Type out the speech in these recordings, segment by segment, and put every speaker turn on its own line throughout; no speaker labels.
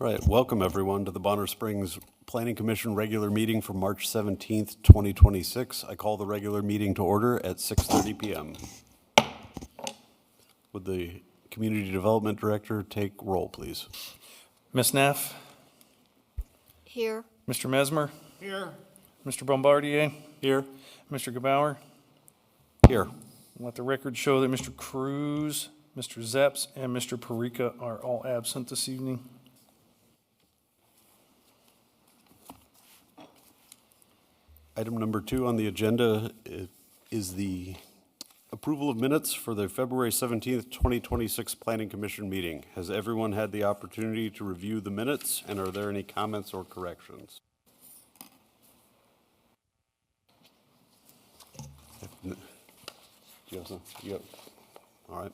All right, welcome everyone to the Bonner Springs Planning Commission regular meeting for March 17th, 2026. I call the regular meeting to order at 6:30 p.m. Would the Community Development Director take roll, please?
Ms. Neff,
Here.
Mr. Mesmer,
Here.
Mr. Bombardier,
Here.
Mr. Gebauer.
Here.
Let the record show that Mr. Cruz, Mr. Zeps, and Mr. Parika are all absent this evening.
Item number 2 on the agenda is the approval of minutes for the February 17th, 2026 Planning Commission meeting. Has everyone had the opportunity to review the minutes, and are there any comments or corrections? Do you have some? Yep. All right.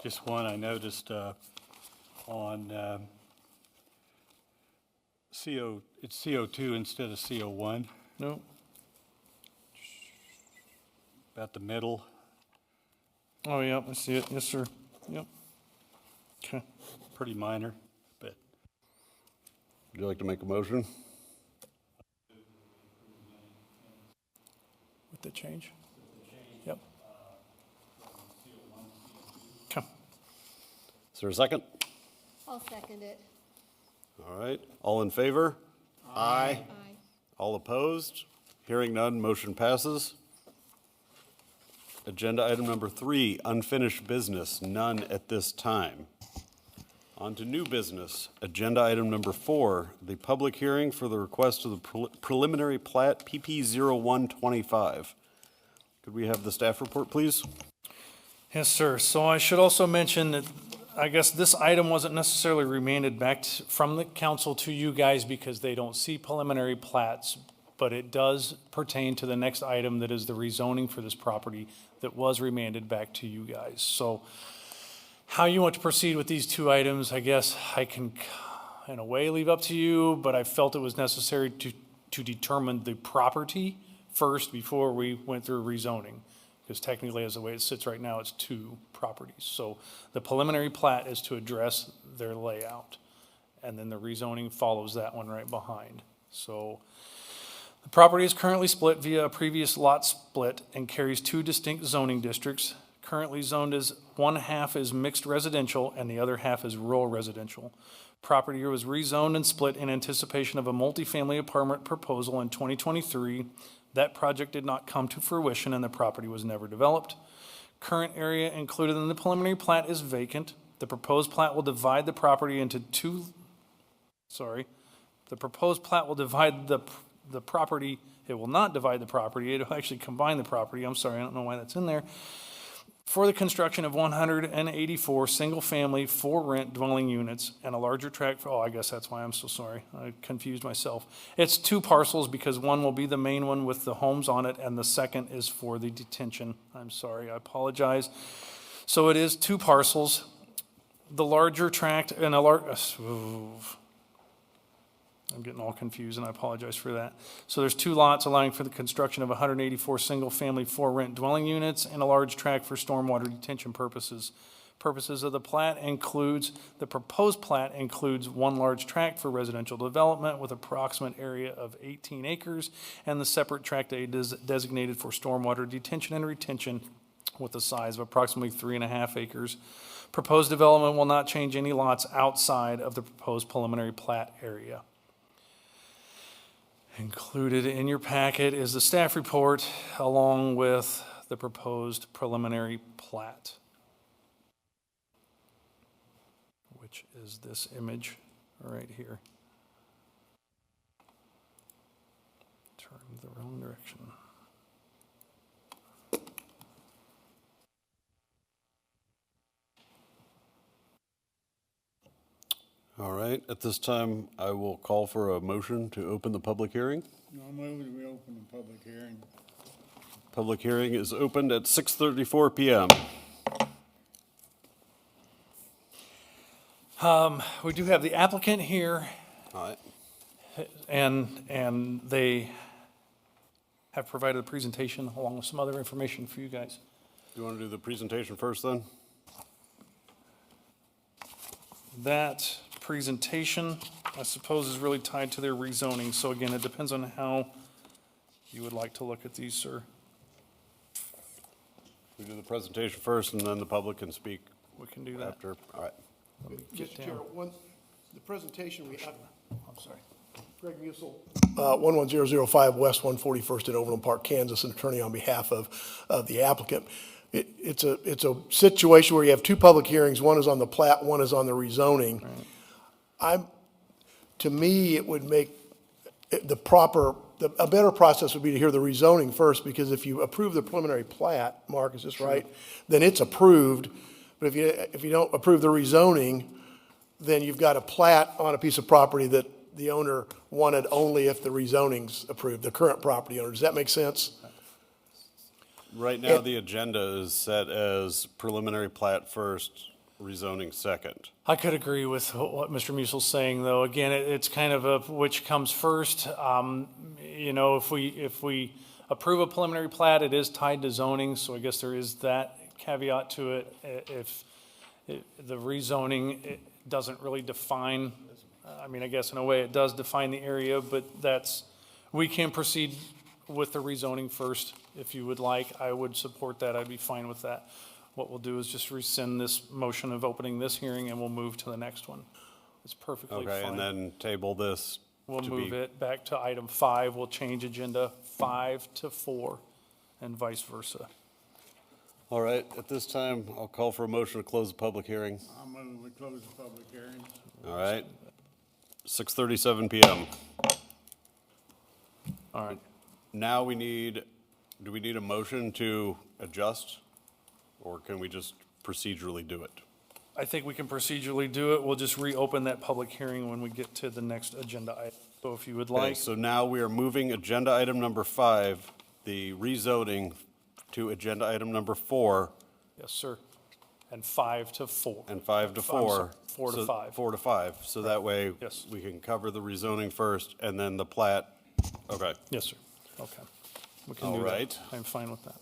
Just one I noticed on it's CO2 instead of CO1,
No?
about the middle.
Oh, yeah, I see it. Yes, sir. Yep. Okay.
Pretty minor, but
Would you like to make a motion?
With the change? Yep. Okay.
Is there a second?
I'll second it.
All right. All in favor? Aye.
Aye.
All opposed? Hearing none, motion passes. Agenda item number 3, unfinished business, none at this time. On to new business. Agenda item number 4, the public hearing for the request of the preliminary plat PP 0125. Could we have the staff report, please?
Yes, sir. So I should also mention that I guess this item wasn't necessarily remanded back from the council to you guys because they don't see preliminary plats, but it does pertain to the next item that is the rezoning for this property that was remanded back to you guys. So how you want to proceed with these two items, I guess I can in a way leave up to you, but I felt it was necessary to determine the property first before we went through rezoning. Because technically, as the way it sits right now, it's two properties. So the preliminary plat is to address their layout. And then the rezoning follows that one right behind. So the property is currently split via a previous lot split and carries two distinct zoning districts. Currently zoned as one half is mixed residential and the other half is rural residential. Property was rezoned and split in anticipation of a multifamily apartment proposal in 2023. That project did not come to fruition and the property was never developed. Current area included in the preliminary plat is vacant. The proposed plat will divide the property into the proposed plat will divide the property. It will not divide the property. It will actually combine the property. I'm sorry, I don't know why that's in there. For the construction of 184 single-family for-rent dwelling units and a larger tract, I guess that's why I'm so sorry. I confused myself. It's two parcels because one will be the main one with the homes on it and the second is for the detention. I'm sorry, I apologize. So it is two parcels. The larger tract and I'm getting all confused and I apologize for that. So there's two lots allowing for the construction of 184 single-family for-rent dwelling units and a large tract for stormwater detention purposes. Purposes of the plat includes, the proposed plat includes one large tract for residential development with approximate area of 18 acres and the separate tract is designated for stormwater detention and retention with a size of approximately 3.5 acres. Proposed development will not change any lots outside of the proposed preliminary plat area. Included in your packet is the staff report along with the proposed preliminary plat, which is this image right here. Turned the wrong direction.
All right, at this time, I will call for a motion to open the public hearing.
I move that we open the public hearing.
Public hearing is opened at 6:34 p.m.
We do have the applicant here,
All right.
and they have provided a presentation along with some other information for you guys.
You want to do the presentation first then?
That presentation, I suppose, is really tied to their rezoning. So again, it depends on how you would like to look at these, sir.
We do the presentation first and then the public can speak
We can do that.
after. All right.
Get
Mr. Chair,
down.
the presentation we have,
I'm sorry.
Greg Musil, 11005 West 141st in Overland Park, Kansas, an attorney on behalf of the applicant. It's a situation where you have two public hearings, one is on the plat, one is on the rezoning. To me, it would make a better process would be to hear the rezoning first, because if you approve the preliminary plat, Mark, is this right? Then it's approved, but if you don't approve the rezoning, then you've got a plat on a piece of property that the owner wanted only if the rezoning's approved, the current property owner. Does that make sense?
Right now, the agenda is set as preliminary plat first, rezoning second.
I could agree with what Mr. Musil's saying, though. Again, it's kind of a which comes first. You know, if we approve a preliminary plat, it is tied to zoning, so I guess there is that caveat to it. If the rezoning, it doesn't really define, I mean, I guess in a way it does define the area, but we can proceed with the rezoning first if you would like. I would support that. I'd be fine with that. What we'll do is just rescind this motion of opening this hearing and we'll move to the next one. It's perfectly
Okay, and
fine.
then table this
We'll
to
move
be,
it back to item 5. We'll change agenda 5 to 4 and vice versa.
all right, at this time, I'll call for a motion to close the public hearing.
I'll move we close the public hearing.
All right, 6:37 PM.
All right.
Now do we need a motion to adjust? Or can we just procedurally do it?
I think we can procedurally do it. We'll just reopen that public hearing when we get to the next agenda item. So if you would
Okay,
like,
so now we are moving agenda item number 5, the rezoning, to agenda item number 4,
yes, sir. And 5 to 4.
and 5 to
I'm
4.
sorry, 4 to 5.
4 to 5, so that way
Yes.
we can cover the rezoning first and then the plat. Okay,
Yes, sir. Okay. We can
All
do that.
right.
I'm fine with that.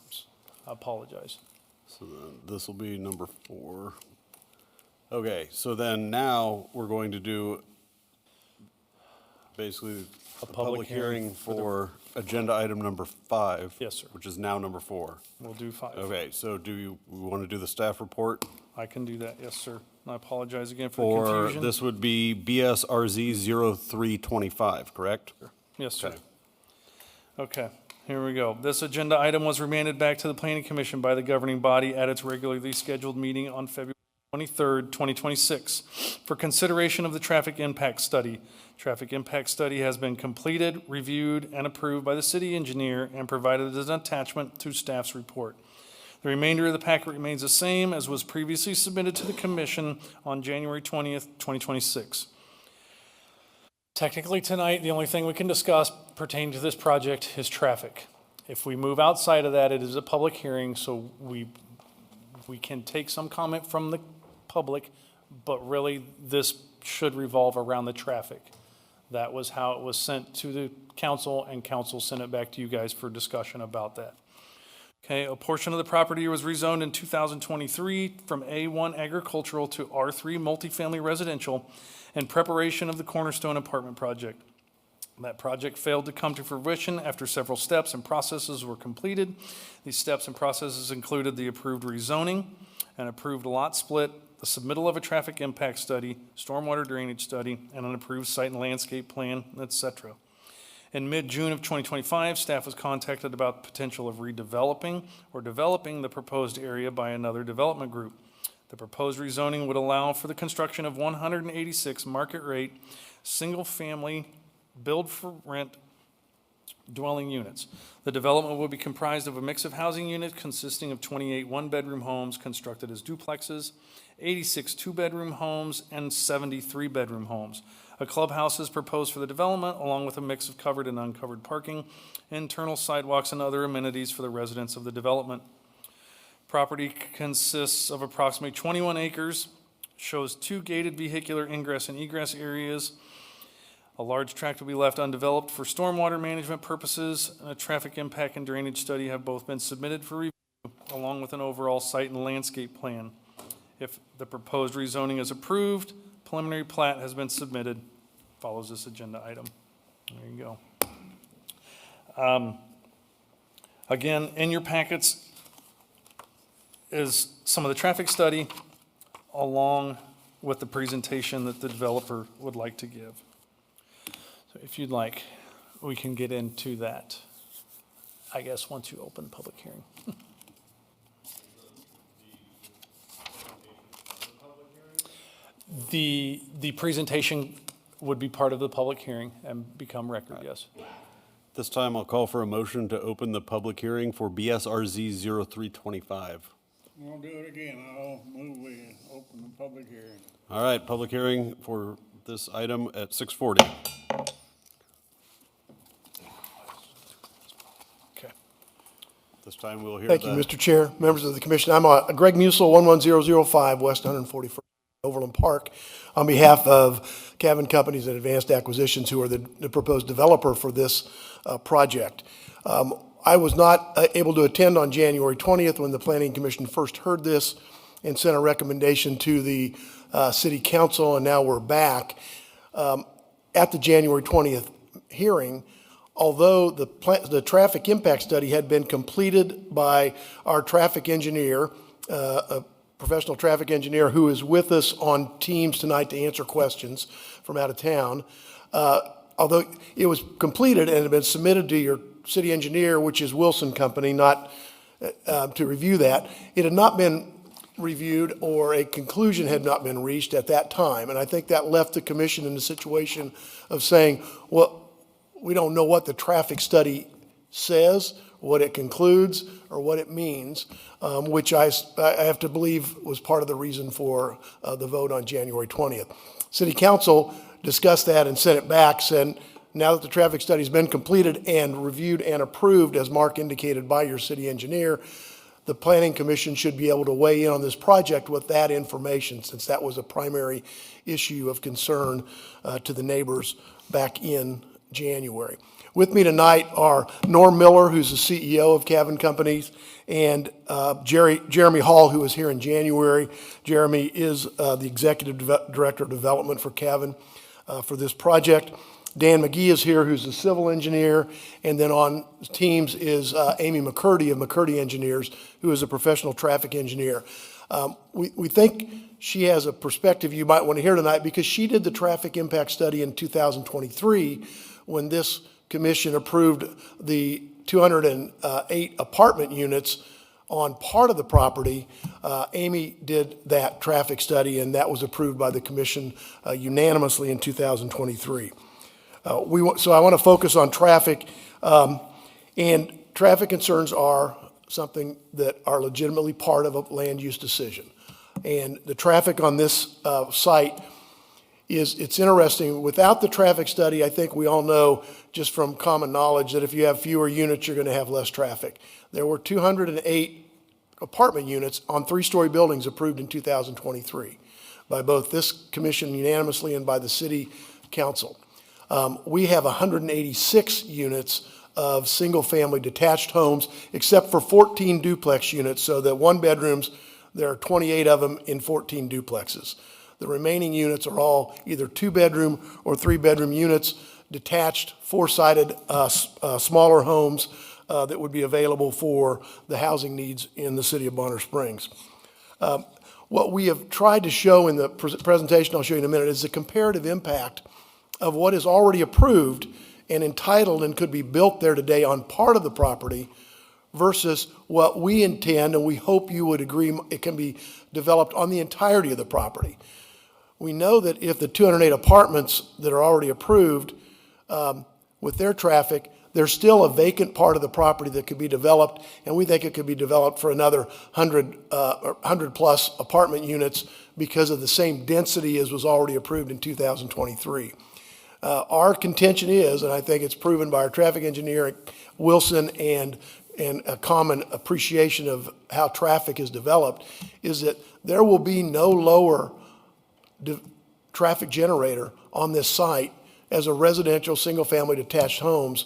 I apologize.
so then this will be number 4. Okay, so then now we're going to do basically a public hearing for agenda item number 5.
Yes, sir.
Which is now number 4.
We'll do 5.
Okay, so we want to do the staff report?
I can do that. Yes, sir. And I apologize again for the
For,
confusion.
this would be BSRZ 0325, correct?
Yes, sir.
Okay.
Okay, here we go. This agenda item was remanded back to the Planning Commission by the governing body at its regularly scheduled meeting on February 23rd, 2026, for consideration of the traffic impact study. Traffic impact study has been completed, reviewed, and approved by the city engineer and provided as an attachment to staff's report. The remainder of the packet remains the same as was previously submitted to the commission on January 20th, 2026. Technically, tonight, the only thing we can discuss pertaining to this project is traffic. If we move outside of that, it is a public hearing, so we can take some comment from the public, but really, this should revolve around the traffic. That was how it was sent to the council, and council sent it back to you guys for discussion about that. Okay, a portion of the property was rezoned in 2023 from A1 agricultural to R3 multifamily residential in preparation of the Cornerstone apartment project. That project failed to come to fruition after several steps and processes were completed. These steps and processes included the approved rezoning, an approved lot split, the submittal of a traffic impact study, stormwater drainage study, and an approved site and landscape plan, etc. In mid-June of 2025, staff was contacted about the potential of redeveloping or developing the proposed area by another development group. The proposed rezoning would allow for the construction of 186 market-rate, single-family, build-for-rent dwelling units. The development will be comprised of a mix of housing units consisting of 28 one-bedroom homes constructed as duplexes, 86 two-bedroom homes, and 70 three-bedroom homes. A clubhouse is proposed for the development, along with a mix of covered and uncovered parking, internal sidewalks, and other amenities for the residents of the development. Property consists of approximately 21 acres, shows 2 gated vehicular ingress and egress areas. A large tract will be left undeveloped for stormwater management purposes, and a traffic impact and drainage study have both been submitted for review along with an overall site and landscape plan. If the proposed rezoning is approved, preliminary plat has been submitted, follows this agenda item. There you go. Again, in your packets is some of the traffic study along with the presentation that the developer would like to give. So if you'd like, we can get into that, I guess, once you open the public hearing. The presentation would be part of the public hearing and become record, yes.
This time I'll call for a motion to open the public hearing for BSRZ 0325.
We'll do it again. I'll move we open the public hearing.
All right, public hearing for this item at 6:40.
Okay.
This time we'll hear
Thank you,
the-
Mr. Chair, members of the commission. I'm Greg Musel, 11005 West 141st Overland Park, on behalf of Cavan Companies and Advanced Acquisitions, who are the proposed developer for this project. I was not able to attend on January 20th when the Planning Commission first heard this and sent a recommendation to the City Council, and now we're back. At the January 20th hearing, although the traffic impact study had been completed by our traffic engineer, a professional traffic engineer who is with us on Teams tonight to answer questions from out of town, although it was completed and had been submitted to your city engineer, which is Wilson Company, not to review that, it had not been reviewed or a conclusion had not been reached at that time. And I think that left the commission in the situation of saying, well, we don't know what the traffic study says, what it concludes, or what it means, which I have to believe was part of the reason for the vote on January 20th. City Council discussed that and sent it back, saying, now that the traffic study's been completed and reviewed and approved, as Mark indicated, by your city engineer, the Planning Commission should be able to weigh in on this project with that information, since that was a primary issue of concern to the neighbors back in January. With me tonight are Norm Miller, who's the CEO of Cavan Companies, and Jeremy Hall, who was here in January. Jeremy is the Executive Director of Development for Cavan for this project. Dan McGee is here, who's the civil engineer, and then on Teams is Amy McCurdy of McCurdy Engineers, who is a professional traffic engineer. We think she has a perspective you might want to hear tonight because she did the traffic impact study in 2023 when this commission approved the 208 apartment units on part of the property. Amy did that traffic study, and that was approved by the commission unanimously in 2023. So I want to focus on traffic, and traffic concerns are something that are legitimately part of a land use decision. And the traffic on this site it's interesting. Without the traffic study, I think we all know just from common knowledge that if you have fewer units, you're going to have less traffic. There were 208 apartment units on three-story buildings approved in 2023 by both this commission unanimously and by the city council. We have 186 units of single-family detached homes, except for 14 duplex units, so that one bedrooms, there are 28 of them in 14 duplexes. The remaining units are all either two-bedroom or three-bedroom units, detached, four-sided, smaller homes that would be available for the housing needs in the city of Bonner Springs. What we have tried to show in the presentation I'll show you in a minute is the comparative impact of what is already approved and entitled and could be built there today on part of the property versus what we intend, and we hope you would agree it can be developed on the entirety of the property. We know that if the 208 apartments that are already approved with their traffic, there's still a vacant part of the property that could be developed, and we think it could be developed for another 100 plus apartment units because of the same density as was already approved in 2023. Our contention is, and I think it's proven by our traffic engineer, Wilson, and a common appreciation of how traffic is developed, is that there will be no lower traffic generator on this site as a residential single-family detached homes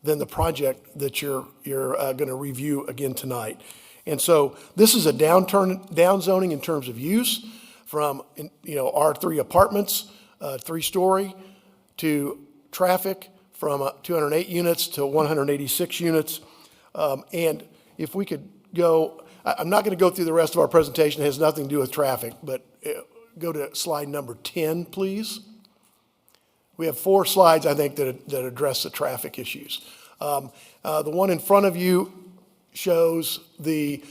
than the project that you're going to review again tonight. And so this is a down zoning in terms of use from, R3 apartments, 3-story, to traffic from 208 units to 186 units. And if we could go, I'm not going to go through the rest of our presentation. It has nothing to do with traffic, but go to slide number 10, please. We have 4 slides, I think, that address the traffic issues. The one in front of you shows the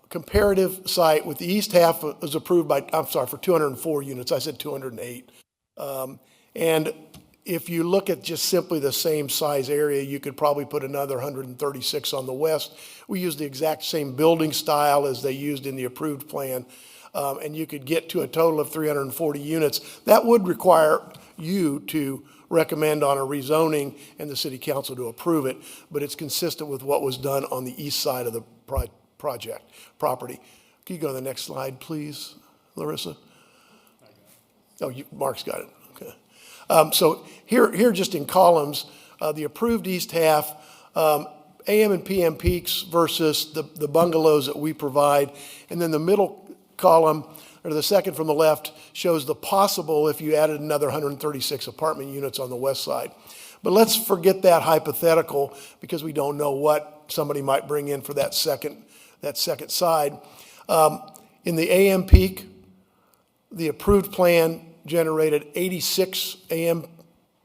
comparative site with the east half was approved for 204 units. I said 208. And if you look at just simply the same size area, you could probably put another 136 on the west. We used the exact same building style as they used in the approved plan, and you could get to a total of 340 units. That would require you to recommend on a rezoning and the city council to approve it, but it's consistent with what was done on the east side of the property. Can you go to the next slide, please, Larissa? Oh, Mark's got it, okay. So here just in columns, the approved east half, AM and PM peaks versus the bungalows that we provide, and then the middle column, or the second from the left, shows the possible if you added another 136 apartment units on the west side. But let's forget that hypothetical because we don't know what somebody might bring in for that second side. In the AM peak, the approved plan generated 86 AM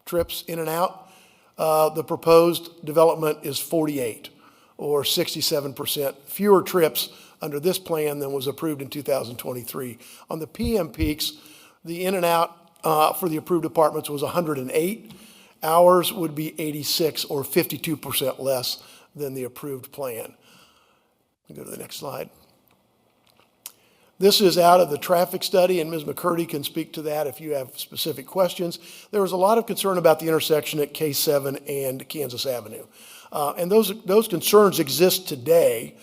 trips in and out. The proposed development is 48, or 67% fewer trips under this plan than was approved in 2023. On the PM peaks, the in and out for the approved apartments was 108. Ours would be 86, or 52% less than the approved plan. Go to the next slide. This is out of the traffic study, and Ms. McCurdy can speak to that if you have specific questions. There was a lot of concern about the intersection at K7 and Kansas Avenue. And those concerns exist today.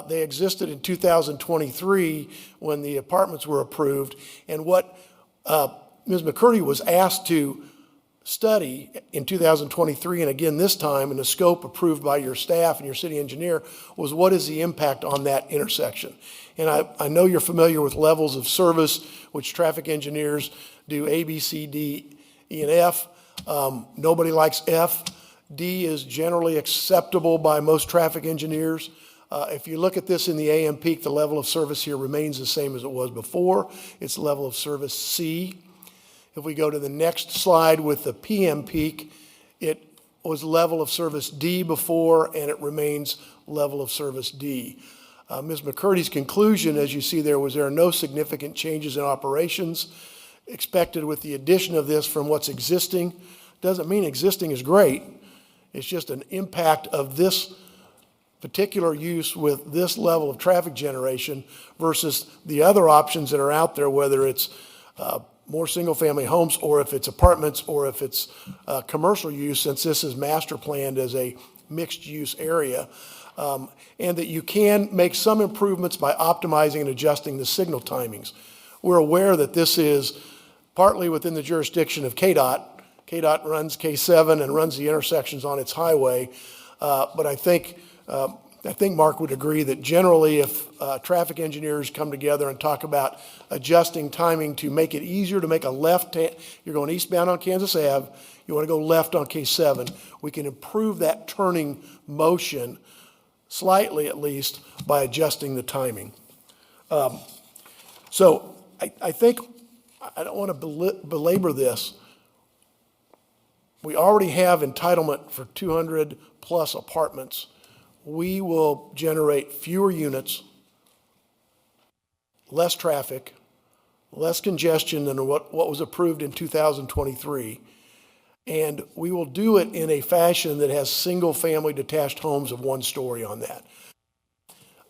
They existed in 2023 when the apartments were approved. And what Ms. McCurdy was asked to study in 2023 and again this time in the scope approved by your staff and your city engineer was what is the impact on that intersection. And I know you're familiar with levels of service, which traffic engineers do A, B, C, D, E, and F. Nobody likes F. D is generally acceptable by most traffic engineers. If you look at this in the AM peak, the level of service here remains the same as it was before. It's level of service C. If we go to the next slide with the PM peak, it was level of service D before, and it remains level of service D. Ms. McCurdy's conclusion, as you see there, was there are no significant changes in operations expected with the addition of this from what's existing. Doesn't mean existing is great. It's just an impact of this particular use with this level of traffic generation versus the other options that are out there, whether it's more single-family homes, or if it's apartments, or if it's commercial use, since this is master planned as a mixed-use area, and that you can make some improvements by optimizing and adjusting the signal timings. We're aware that this is partly within the jurisdiction of KDOT. KDOT runs K7 and runs the intersections on its highway, but I think Mark would agree that generally if traffic engineers come together and talk about adjusting timing to make it easier to make a left, you're going eastbound on Kansas Ave, you want to go left on K7, we can improve that turning motion slightly at least by adjusting the timing. So I think, I don't want to belabor this. We already have entitlement for 200 plus apartments. We will generate fewer units, less traffic, less congestion than what was approved in 2023. And we will do it in a fashion that has single-family detached homes of 1 story on that.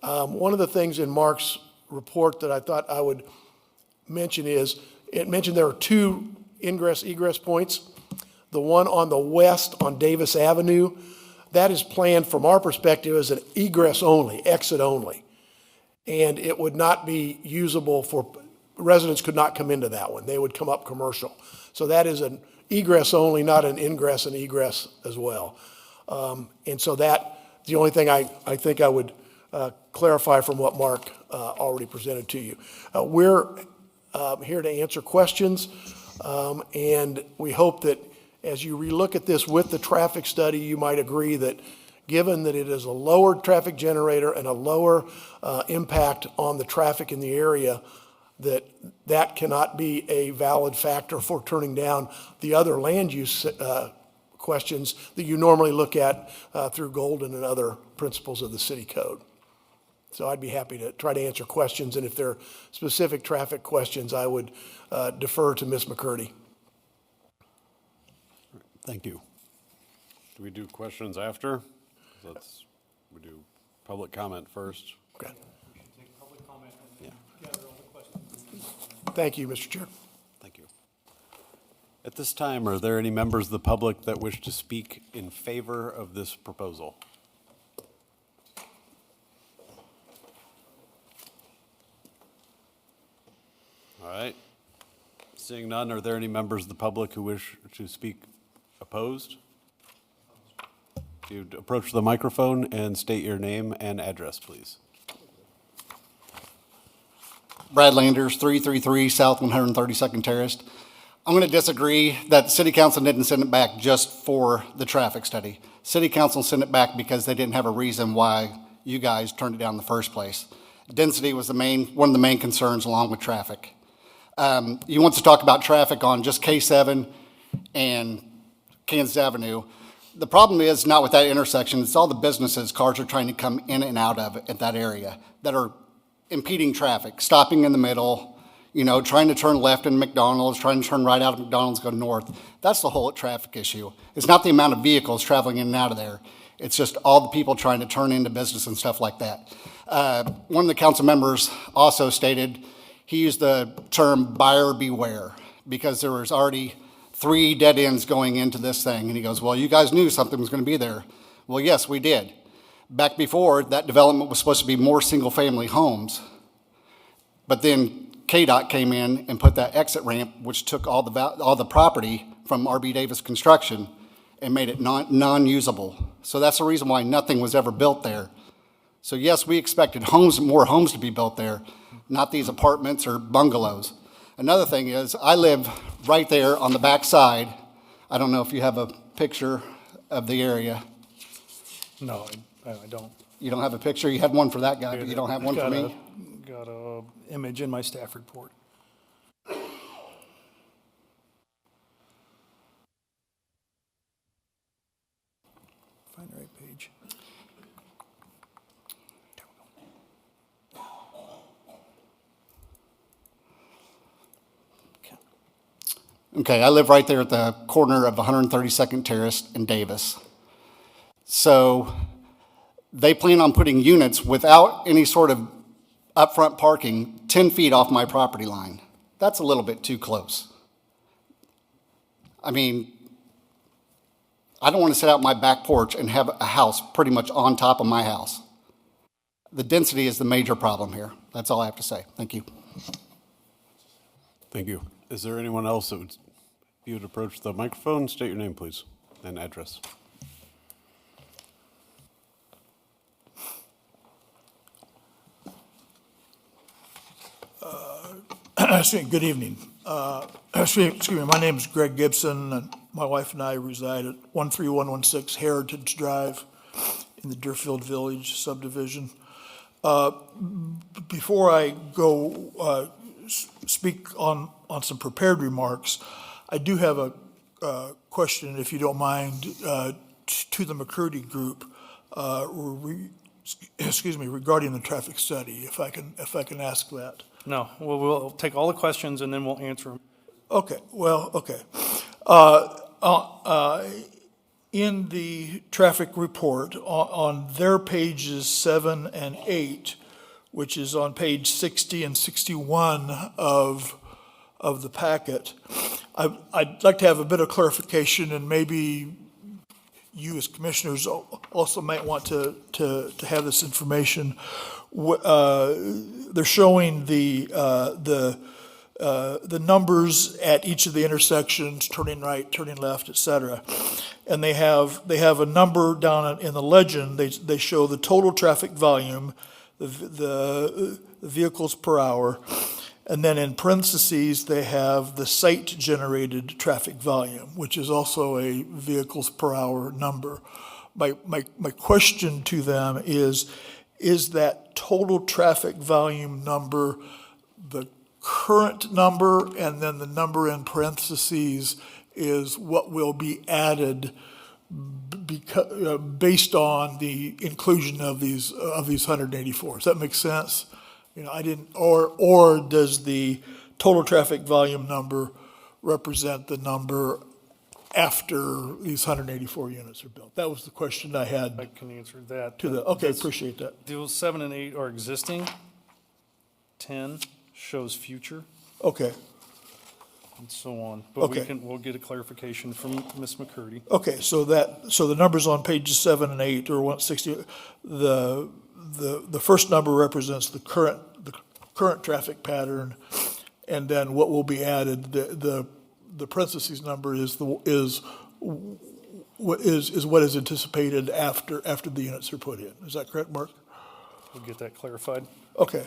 One of the things in Mark's report that I thought I would mention is, it mentioned there are 2 ingress-egress points. The one on the west on Davis Avenue, that is planned from our perspective as an egress only, exit only. And it would not be usable for, residents could not come into that one. They would come up commercial. So that is an egress only, not an ingress and egress as well. And so that, the only thing I think I would clarify from what Mark already presented to you. We're here to answer questions, and we hope that as you relook at this with the traffic study, you might agree that given that it is a lower traffic generator and a lower impact on the traffic in the area, that cannot be a valid factor for turning down the other land use questions that you normally look at through Golden and other principles of the city code. So I'd be happy to try to answer questions, and if there are specific traffic questions, I would defer to Ms. McCurdy.
Thank you. Do we do questions after? We do public comment first.
Okay. Thank you, Mr. Chair.
Thank you. At this time, are there any members of the public that wish to speak in favor of this proposal? All right. Seeing none, are there any members of the public who wish to speak opposed? If you'd approach the microphone and state your name and address, please.
Brad Landers, 333 South 132nd Terrace. I'm going to disagree that the city council didn't send it back just for the traffic study. City council sent it back because they didn't have a reason why you guys turned it down in the first place. Density was one of the main concerns along with traffic. You want to talk about traffic on just K7 and Kansas Avenue. The problem is not with that intersection, it's all the businesses cars are trying to come in and out of at that area that are impeding traffic, stopping in the middle, trying to turn left in McDonald's, trying to turn right out of McDonald's, go north. That's the whole traffic issue. It's not the amount of vehicles traveling in and out of there. It's just all the people trying to turn into business and stuff like that. One of the council members also stated, he used the term buyer beware because there was already 3 dead ends going into this thing. And he goes, well, you guys knew something was going to be there. Well, yes, we did. Back before, that development was supposed to be more single-family homes. But then KDOT came in and put that exit ramp, which took all the property from RB Davis Construction and made it non-usable. So that's the reason why nothing was ever built there. So yes, we expected more homes to be built there, not these apartments or bungalows. Another thing is, I live right there on the back side. I don't know if you have a picture of the area.
No, I don't.
You don't have a picture? You had one for that guy, but you don't have one for me?
Got a image in my staff report. Find the right page.
Okay, I live right there at the corner of 132nd Terrace and Davis. So they plan on putting units without any sort of upfront parking 10 feet off my property line. That's a little bit too close. I mean, I don't want to sit out my back porch and have a house pretty much on top of my house. The density is the major problem here. That's all I have to say. Thank you.
Thank you. Is there anyone else that would, you would approach the microphone, state your name, please, and address.
Good evening. Excuse me, my name is Greg Gibson, and my wife and I reside at 13116 Heritage Drive in the Deerfield Village subdivision. Before I go speak on some prepared remarks, I do have a question, if you don't mind, to the McCurdy Group, regarding the traffic study, if I can ask that.
No, we'll take all the questions and then we'll answer them.
Okay, well, okay. In the traffic report, on their pages 7 and 8, which is on page 60 and 61 of the packet, I'd like to have a bit of clarification, and maybe you as commissioners also might want to have this information. They're showing the the numbers at each of the intersections, turning right, turning left, et cetera. And they have a number down in the legend. They show the total traffic volume, the vehicles per hour, and then in parentheses, they have the site-generated traffic volume, which is also a vehicles per hour number. My question to them is that total traffic volume number the current number, and then the number in parentheses is what will be added based on the inclusion of these 184. Does that make sense? Or does the total traffic volume number represent the number after these 184 units are built? That was the question I had
I can answer that.
okay, appreciate that.
Those 7 and 8 are existing. 10 shows future,
Okay,
and so on. But
Okay.
we'll get a clarification from Ms. McCurdy.
okay, so the numbers on pages 7 and 8 are 160, the first number represents the current traffic pattern, and then what will be added, the parentheses number is what is anticipated after the units are put in. Is that correct, Mark?
We'll get that clarified.
Okay.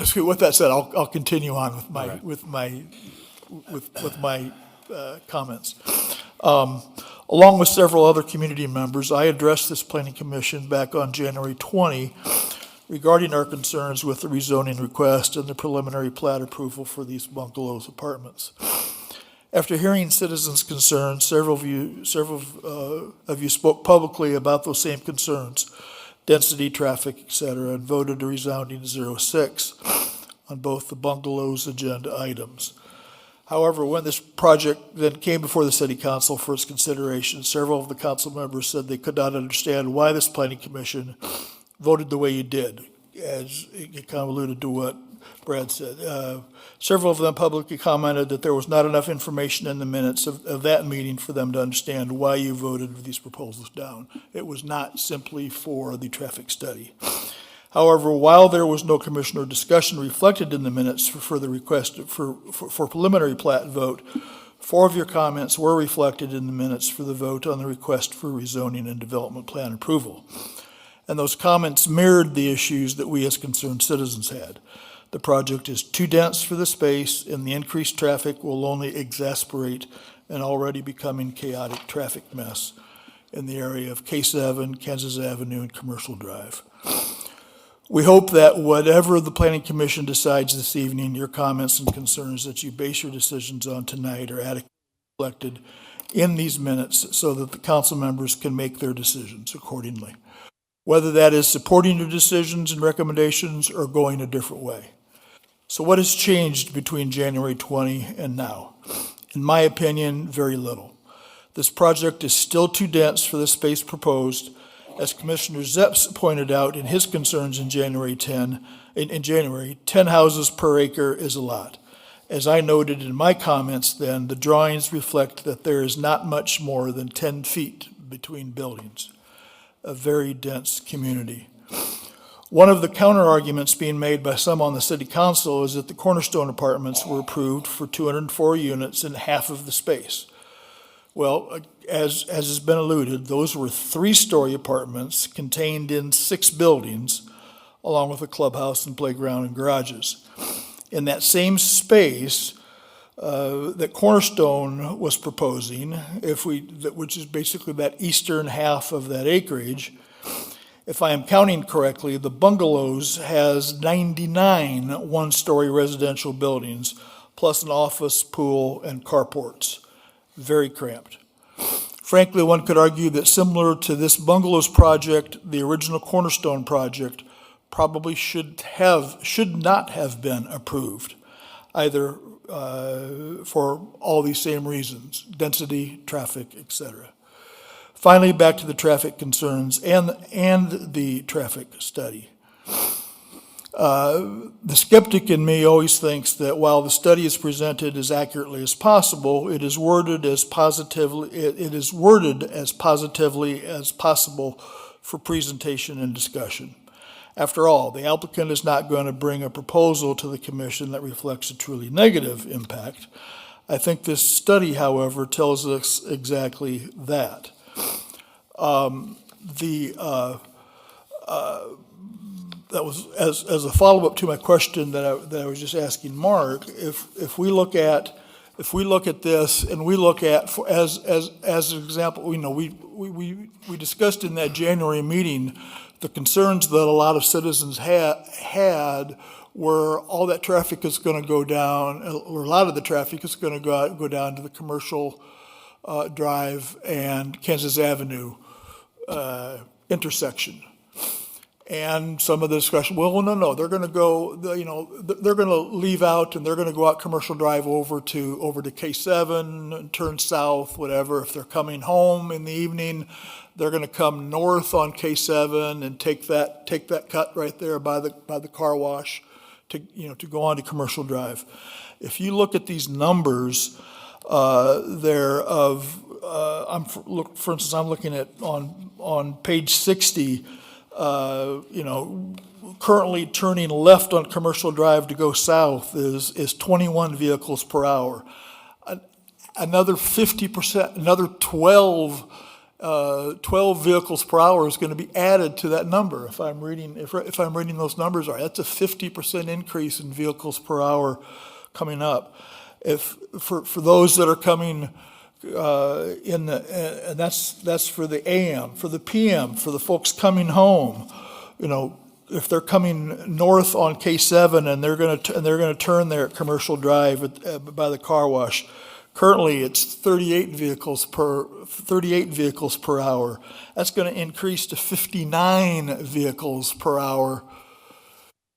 So with that said, I'll continue on with my comments. Along with several other community members, I addressed this planning commission back on January 20 regarding our concerns with the rezoning request and the preliminary plat approval for these bungalows apartments. After hearing citizens' concerns, several of you spoke publicly about those same concerns, density, traffic, et cetera, and voted a resounding 0-6 on both the bungalows agenda items. However, when this project then came before the city council for its consideration, several of the council members said they could not understand why this planning commission voted the way you did, as it kind of alluded to what Brad said. Several of them publicly commented that there was not enough information in the minutes of that meeting for them to understand why you voted these proposals down. It was not simply for the traffic study. However, while there was no commissioner discussion reflected in the minutes for the request for preliminary plat vote, 4 of your comments were reflected in the minutes for the vote on the request for rezoning and development plan approval. And those comments mirrored the issues that we as concerned citizens had. The project is too dense for the space, and the increased traffic will only exacerbate an already becoming chaotic traffic mess in the area of K7, Kansas Avenue, and Commercial Drive. We hope that whatever the Planning Commission decides this evening, your comments and concerns that you base your decisions on tonight are adequately reflected in these minutes so that the council members can make their decisions accordingly, whether that is supporting your decisions and recommendations or going a different way. So what has changed between January 20 and now? In my opinion, very little. This project is still too dense for the space proposed. As Commissioner Zeps pointed out in his concerns in January, 10 houses per acre is a lot. As I noted in my comments then, the drawings reflect that there is not much more than 10 feet between buildings. A very dense community. One of the counter arguments being made by some on the city council is that the Cornerstone Apartments were approved for 204 units in half of the space. Well, as has been alluded, those were 3-story apartments contained in 6 buildings, along with a clubhouse and playground and garages. In that same space that Cornerstone was proposing, which is basically that eastern half of that acreage, if I am counting correctly, the bungalows has 99 1-story residential buildings, plus an office, pool, and carports. Very cramped. Frankly, one could argue that similar to this bungalows project, the original Cornerstone project probably should not have been approved, either for all these same reasons, density, traffic, etc. Finally, back to the traffic concerns and the traffic study. The skeptic in me always thinks that while the study is presented as accurately as possible, it is worded as positively as possible for presentation and discussion. After all, the applicant is not going to bring a proposal to the commission that reflects a truly negative impact. I think this study, however, tells us exactly that. That was as a follow-up to my question that I was just asking Mark. If we look at this and we look at as an example, we discussed in that January meeting the concerns that a lot of citizens had where all that traffic is going to go down, or a lot of the traffic is going to go down to the Commercial Drive and Kansas Avenue intersection. And some of the discussion, well, no, they're going to go, they're going to leave out and they're going to go out Commercial Drive over to K7 and turn south, whatever. If they're coming home in the evening, they're going to come north on K7 and take that cut right there by the car wash to go on to Commercial Drive. If you look at these numbers, for instance, I'm looking at on page 60. Currently turning left on Commercial Drive to go south is 21 vehicles per hour. Another 50%, another 12 vehicles per hour is going to be added to that number. If I'm reading those numbers right, that's a 50% increase in vehicles per hour coming up. For those that are coming and that's for the AM. For the PM, for the folks coming home, if they're coming north on K7 and they're going to turn there at Commercial Drive by the car wash, currently it's 38 vehicles per hour. That's going to increase to 59 vehicles per hour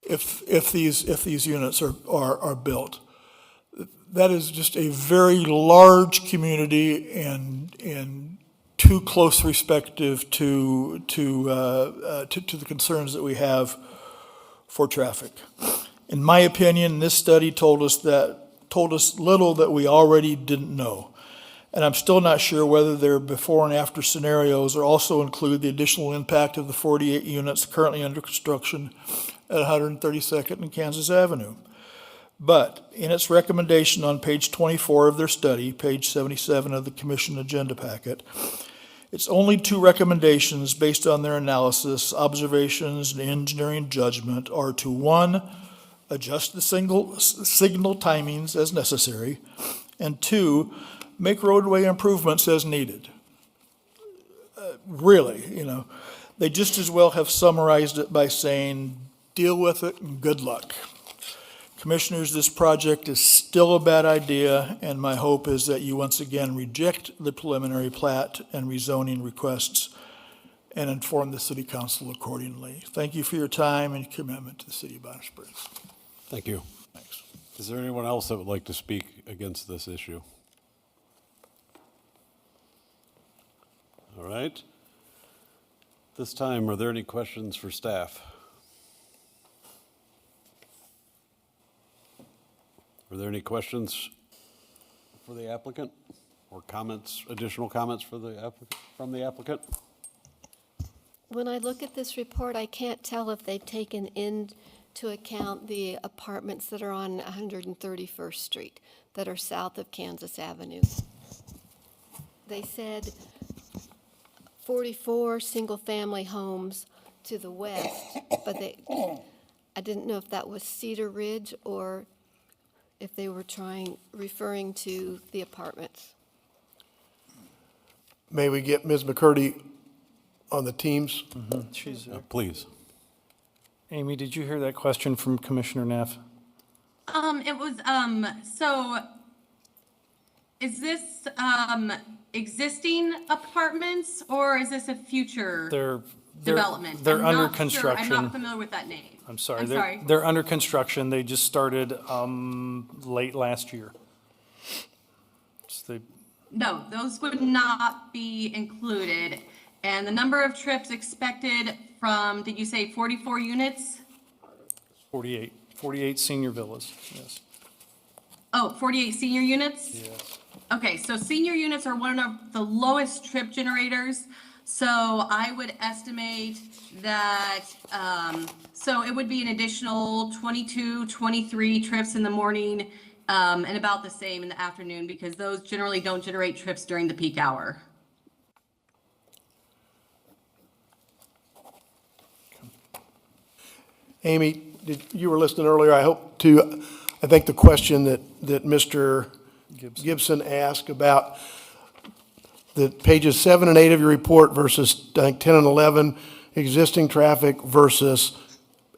if these units are built. That is just a very large community and too close respective to the concerns that we have for traffic. In my opinion, this study told us little that we already didn't know. And I'm still not sure whether their before and after scenarios or also include the additional impact of the 48 units currently under construction at 132nd and Kansas Avenue. But in its recommendation on page 24 of their study, page 77 of the commission agenda packet, it's only two recommendations based on their analysis, observations, and engineering judgment are to, one, adjust the signal timings as necessary, and two, make roadway improvements as needed. Really, they just as well have summarized it by saying, deal with it and good luck. Commissioners, this project is still a bad idea, and my hope is that you once again reject the preliminary plat and rezoning requests and inform the City Council accordingly. Thank you for your time and commitment to the City of Bonner Springs.
Thank you.
Thanks.
Is there anyone else that would like to speak against this issue? All right. This time, are there any questions for staff? Are there any questions for the applicant or comments, additional comments from the applicant?
When I look at this report, I can't tell if they've taken into account the apartments that are on 131st Street that are south of Kansas Avenue. They said 44 single-family homes to the west, but I didn't know if that was Cedar Ridge or if they were referring to the apartments.
May we get Ms. McCurdy on the teams?
She's
Please.
Amy, did you hear that question from Commissioner Neff?
It was, so is this, existing apartments or is this a future development?
They're
I'm
under
not sure.
construction.
I'm not familiar with that name.
I'm sorry.
I'm sorry.
They're under construction. They just started late last year.
No, those would not be included. And the number of trips expected from, did you say 44 units?
48 senior villas, yes.
Oh, 48 senior units?
Yes.
Okay, so senior units are one of the lowest trip generators. So I would estimate that, so it would be an additional 22, 23 trips in the morning, and about the same in the afternoon, because those generally don't generate trips during the peak hour.
Amy, you were listening earlier, I think the question that Mr. Gibson asked about the pages 7 and 8 of your report versus, I think, 10 and 11, existing traffic versus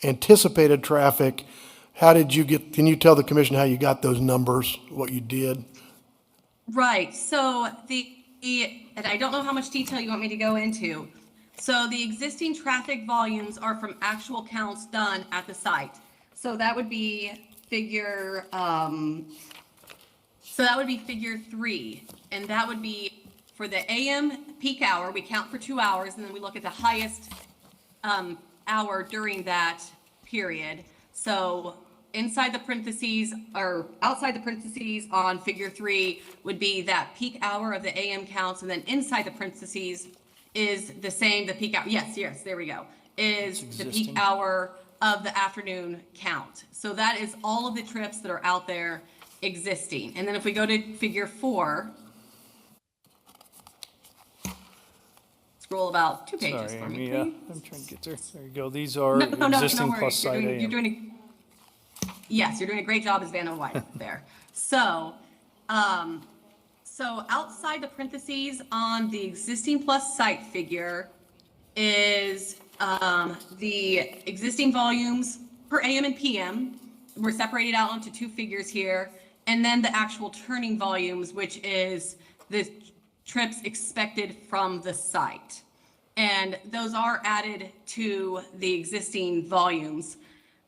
anticipated traffic. Can you tell the commission how you got those numbers, what you did?
Right, so and I don't know how much detail you want me to go into. So the existing traffic volumes are from actual counts done at the site. So that would be figure 3, and that would be for the AM peak hour, we count for 2 hours, and then we look at the highest hour during that period. So inside the parentheses, or outside the parentheses on figure 3 would be that peak hour of the AM counts, and then inside the parentheses is the same, the peak hour, yes, there we go, is the peak hour of the afternoon count. So that is all of the trips that are out there existing. And then if we go to figure 4, scroll about 2 pages
Sorry,
for me,
Amy,
please.
I'm trying to get there. There you go. These are
No
existing
worries.
plus site AM.
You're doing a great job as Vanna White there. So, so outside the parentheses on the existing plus site figure is the existing volumes per AM and PM. We're separated out into 2 figures here, and then the actual turning volumes, which is the trips expected from the site. And those are added to the existing volumes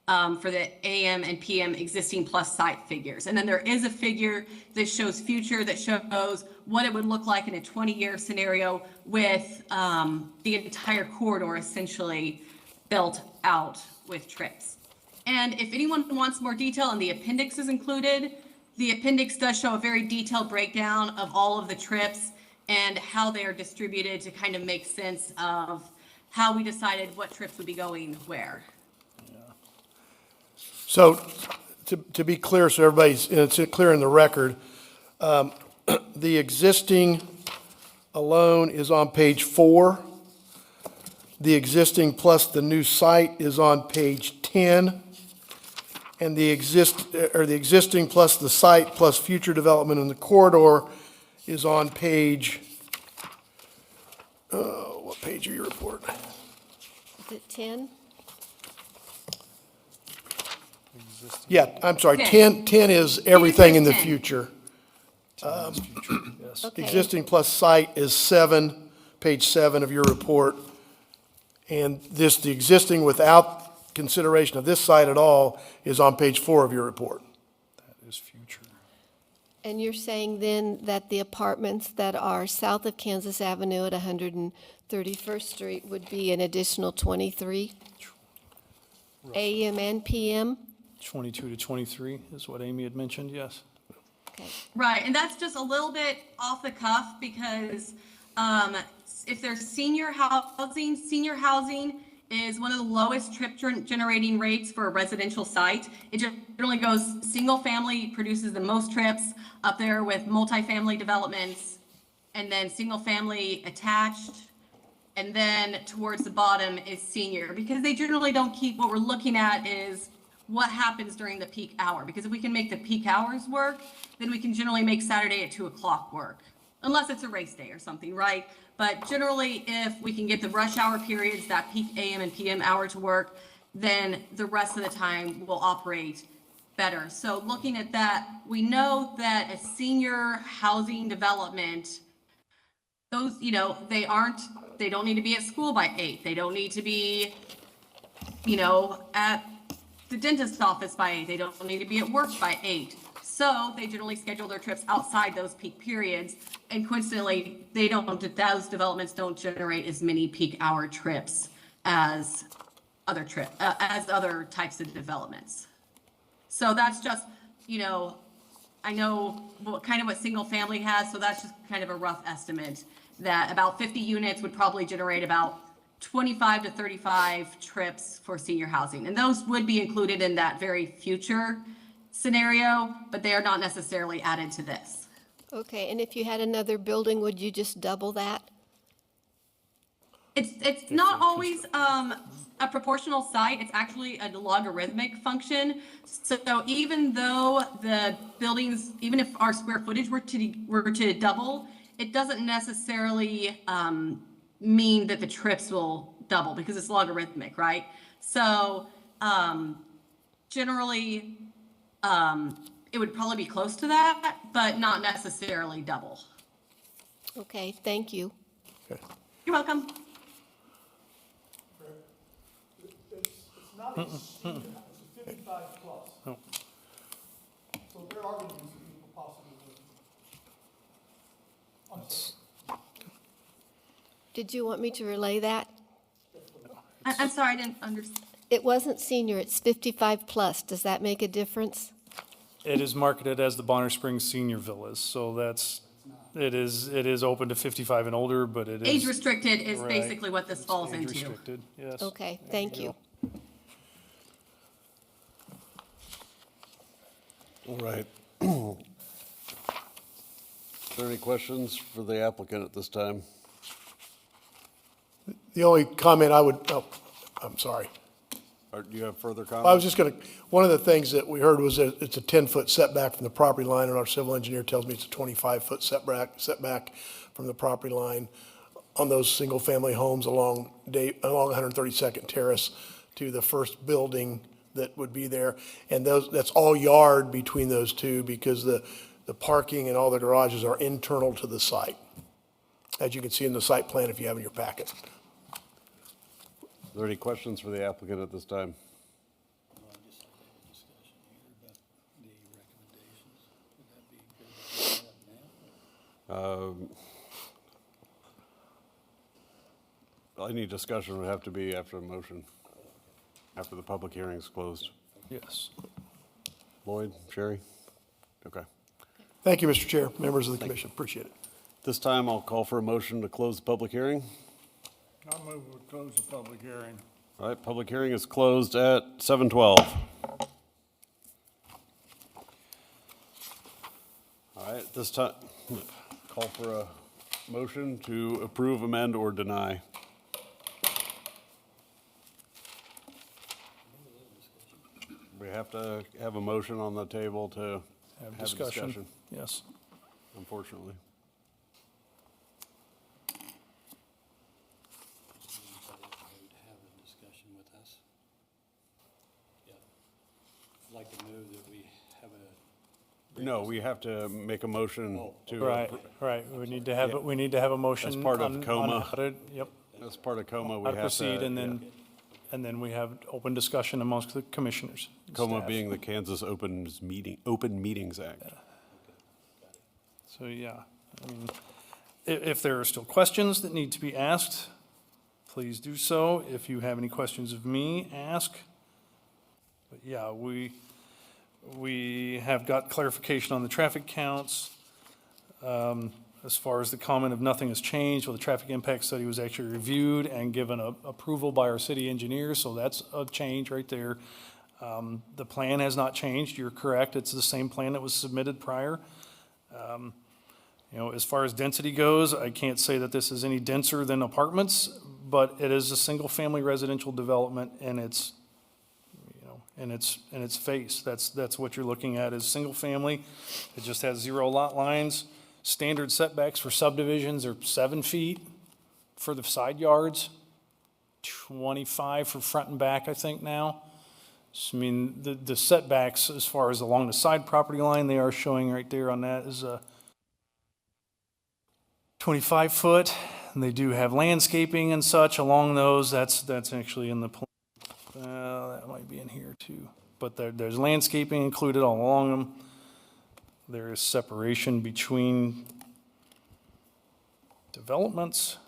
for the AM and PM existing plus site figures. And then there is a figure that shows future, that shows what it would look like in a 20-year scenario with the entire corridor essentially built out with trips. And if anyone wants more detail, and the appendix is included, the appendix does show a very detailed breakdown of all of the trips and how they are distributed to kind of make sense of how we decided what trips would be going where.
So, to be clear, so everybody's, it's clear in the record, the existing alone is on page 4. The existing plus the new site is on page 10. And the existing plus the site plus future development in the corridor is on page, what page of your report?
Is it 10?
Yeah, I'm sorry,
10.
10 is everything in the
10.
future.
Yes.
Okay.
Existing plus site is 7, page 7 of your report. And the existing without consideration of this site at all is on page 4 of your report.
That is future.
And you're saying then that the apartments that are south of Kansas Avenue at 131st Street would be an additional 23? AM and PM?
22 to 23 is what Amy had mentioned, yes.
Okay.
Right, and that's just a little bit off the cuff because if there's senior housing is one of the lowest trip generating rates for a residential site. It generally goes, single family produces the most trips, up there with multifamily developments, and then single family attached, and then towards the bottom is senior, because they generally don't keep, what we're looking at is what happens during the peak hour, because if we can make the peak hours work, then we can generally make Saturday at 2 o'clock work, unless it's a race day or something, right? But generally, if we can get the rush hour periods, that peak AM and PM hour to work, then the rest of the time will operate better. So looking at that, we know that a senior housing development, those, they don't need to be at school by 8. They don't need to be, at the dentist's office by 8. They don't need to be at work by 8. So they generally schedule their trips outside those peak periods, and coincidentally, those developments don't generate as many peak hour trips as other types of developments. So that's just, I know what single family has, so that's just kind of a rough estimate that about 50 units would probably generate about 25 to 35 trips for senior housing. And those would be included in that very future scenario, but they are not necessarily added to this.
Okay, and if you had another building, would you just double that?
It's not always a proportional site. It's actually a logarithmic function. So even though the buildings, even if our square footage were to double, it doesn't necessarily mean that the trips will double because it's logarithmic, right? So generally, it would probably be close to that, but not necessarily double.
Okay, thank you.
Okay.
You're welcome.
It's not a senior house, it's 55 plus.
No.
So there are going to be some people possibly living. I'm sorry.
Did you want me to relay that?
I'm sorry, I didn't understand.
It wasn't senior, it's 55 plus. Does that make a difference?
It is marketed as the Bonner Springs Senior Villas, so it is open to 55 and older, but it is.
Age restricted is
Right.
basically what this falls
Age
into.
restricted, yes.
Okay, thank you.
All right. Are there any questions for the applicant at this time?
The only comment I would, oh, I'm sorry.
Or do you have further
I was
comments?
just going to, one of the things that we heard was that it's a 10-foot setback from the property line, and our civil engineer tells me it's a 25-foot setback from the property line on those single-family homes along 132nd Terrace to the first building that would be there. And that's all yard between those two because the parking and all the garages are internal to the site, as you can see in the site plan if you have in your packet.
Are there any questions for the applicant at this time? Any discussion would have to be after a motion, after the public hearing is closed.
Yes.
Lloyd, Sherry? Okay.
Thank you, Mr. Chair, members of the commission, appreciate it.
This time, I'll call for a motion to close the public hearing.
I move we close the public hearing.
All right, public hearing is closed at 7:12. All right, this time, call for a motion to approve, amend, or deny. We have to have a motion on the table to have a discussion,
Yes.
unfortunately.
Have a discussion with us. Yeah. I'd like to move that we have a.
No, we have to make a motion to.
Right, right. We need to have a motion.
As part of
on
COMA.
how to- Yep,
As part of COMA, we
how
have
to
to.
proceed, and then we have open discussion amongst the commissioners. and
COMA
staff.
being the Kansas Open Meetings Act.
So, yeah, I mean, if there are still questions that need to be asked, please do so. If you have any questions of me, ask. But yeah, we have got clarification on the traffic counts. As far as the comment of nothing has changed, well, the traffic impact study was actually reviewed and given approval by our city engineer, so that's a change right there. The plan has not changed, you're correct, it's the same plan that was submitted prior. You know, as far as density goes, I can't say that this is any denser than apartments, but it is a single-family residential development and it's, you know, in its face. That's what you're looking at is single-family. It just has 0 lot lines. Standard setbacks for subdivisions are 7 feet for the side yards, 25 for front and back, I think now. So, I mean, the setbacks as far as along the side property line, they are showing right there on that is a 25 foot. And they do have landscaping and such along those. That's actually in the plan. That might be in here too. But there's landscaping included all along them. There is separation between developments.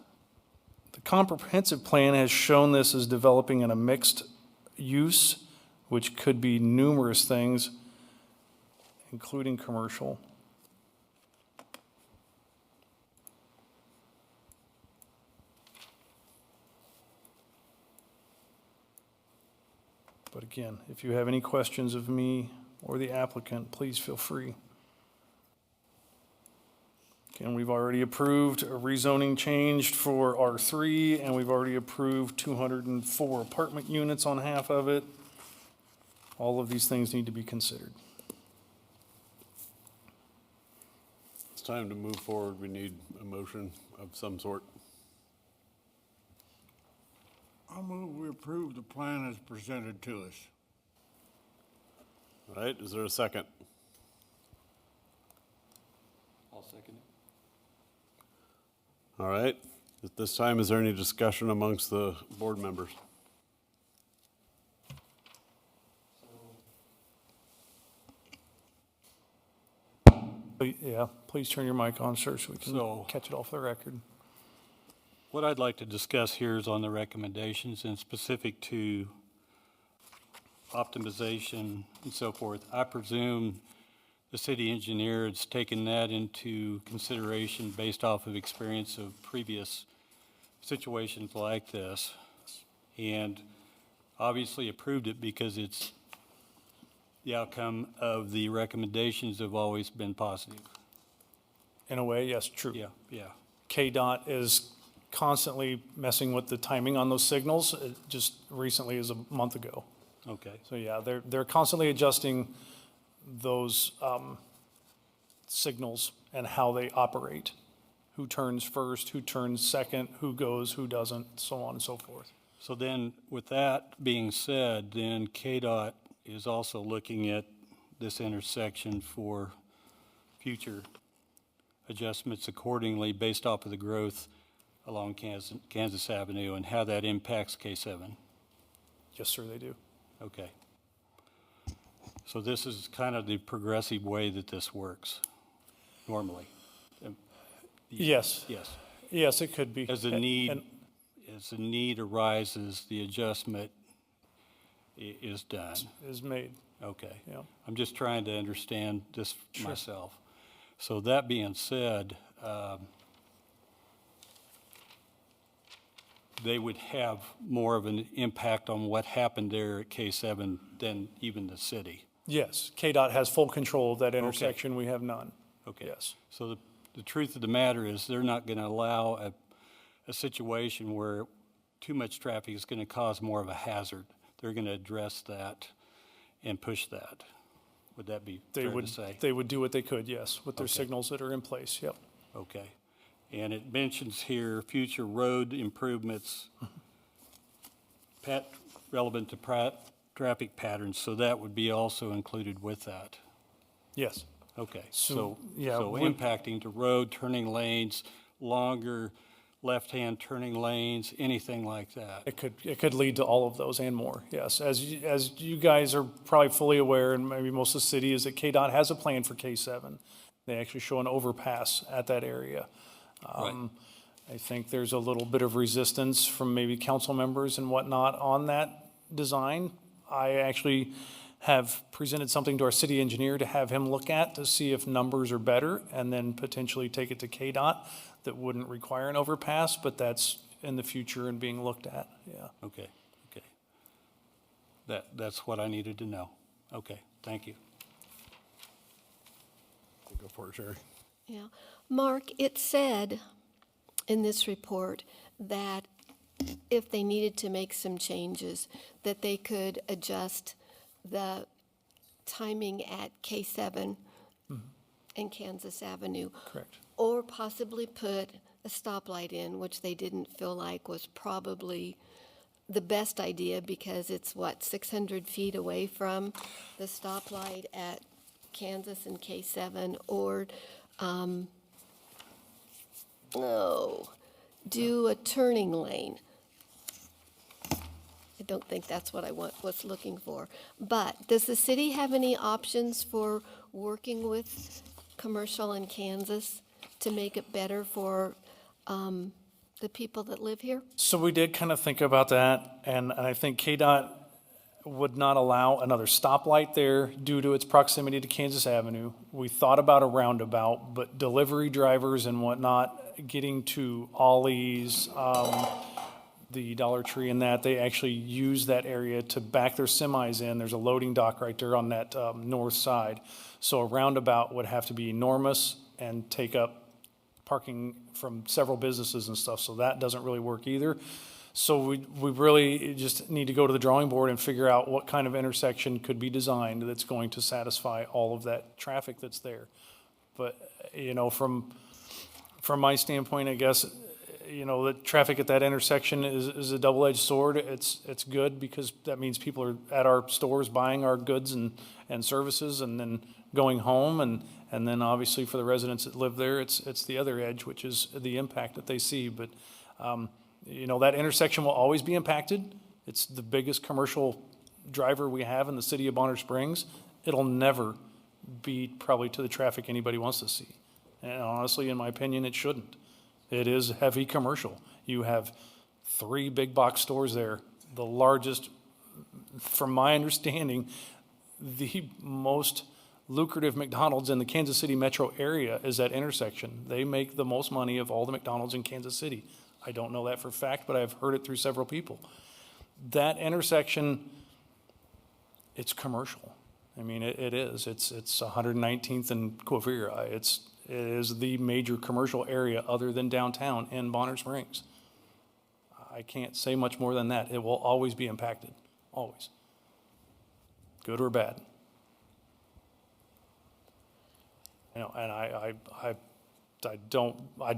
The comprehensive plan has shown this as developing in a mixed use, which could be numerous things, including commercial. But again, if you have any questions of me or the applicant, please feel free. Again, we've already approved a rezoning change for R3, and we've already approved 204 apartment units on half of it. All of these things need to be considered.
It's time to move forward. We need a motion of some sort.
I move we approve the plan as presented to us.
All right, is there a second?
I'll second it.
All right, at this time, is there any discussion amongst the board members?
Yeah, please turn your mic on, sir, so we can
So-
catch it off the record.
What I'd like to discuss here is on the recommendations and specific to optimization and so forth. I presume the city engineer has taken that into consideration based off of experience of previous situations like this, and obviously approved it because it's, the outcome of the recommendations have always been positive.
In a way, yes, true.
Yeah.
KDOT is constantly messing with the timing on those signals, just recently as a month ago.
Okay.
So yeah, they're constantly adjusting those signals and how they operate. Who turns first, who turns second, who goes, who doesn't, so on and so forth.
So then, with that being said, then KDOT is also looking at this intersection for future adjustments accordingly based off of the growth along Kansas Avenue and how that impacts K7.
Yes, sir, they do.
Okay. So this is kind of the progressive way that this works normally.
Yes,
Yes.
yes, it could be.
As the
And-
need,
and-
as the need arises, the adjustment is done.
Is made,
Okay.
yeah.
I'm just trying to understand this myself. So that being said, they would have more of an impact on what happened there at K7 than even the city.
Yes, KDOT has full control of that intersection, we have none.
Okay.
Yes.
So the truth of the matter is, they're not going to allow a situation where too much traffic is going to cause more of a hazard. They're going to address that and push that. Would that be fair to say?
They would do what they could, yes, with their
Okay.
signals that are in place, yep.
Okay. And it mentions here future road improvements relevant to traffic patterns, so that would be also included with that.
Yes,
Okay.
So,
So,
yeah,
so
we-
impacting to road, turning lanes, longer left-hand turning lanes, anything like that.
it could lead to all of those and more, yes. As you guys are probably fully aware, and maybe most of the city, is that KDOT has a plan for K7. They actually show an overpass at that area.
Right.
I think there's a little bit of resistance from maybe council members and whatnot on that design. I actually have presented something to our city engineer to have him look at to see if numbers are better, and then potentially take it to KDOT that wouldn't require an overpass, but that's in the future and being looked at, yeah.
Okay, okay. That's what I needed to know. Okay, thank you.
Go for it, Sherry.
Yeah. Mark, it said in this report that if they needed to make some changes, that they could adjust the timing at K7 and Kansas Avenue.
Correct.
Or possibly put a stoplight in, which they didn't feel like was probably the best idea because it's, 600 feet away from the stoplight at Kansas and K7, or, do a turning lane. I don't think that's what I was looking for. But does the city have any options for working with commercial in Kansas to make it better for the people that live here?
So we did kind of think about that, and I think KDOT would not allow another stoplight there due to its proximity to Kansas Avenue. We thought about a roundabout, but delivery drivers and whatnot, getting to Ollie's, the Dollar Tree and that, they actually use that area to back their semis in. There's a loading dock right there on that north side. So a roundabout would have to be enormous and take up parking from several businesses and stuff, so that doesn't really work either. So we really just need to go to the drawing board and figure out what kind of intersection could be designed that's going to satisfy all of that traffic that's there. But, you know, from my standpoint, I guess, you know, the traffic at that intersection is a double-edged sword. It's good because that means people are at our stores buying our goods and services and then going home. And then obviously for the residents that live there, it's the other edge, which is the impact that they see. But, you know, that intersection will always be impacted. It's the biggest commercial driver we have in the city of Bonner Springs. It'll never be probably to the traffic anybody wants to see. And honestly, in my opinion, it shouldn't. It is heavy commercial. You have 3 big box stores there. The largest, from my understanding, the most lucrative McDonald's in the Kansas City metro area is that intersection. They make the most money of all the McDonald's in Kansas City. I don't know that for a fact, but I've heard it through several people. That intersection, it's commercial. I mean, it is. It's 119th and Quivira. It is the major commercial area other than downtown in Bonner Springs. I can't say much more than that. It will always be impacted, always, good or bad. You know, and I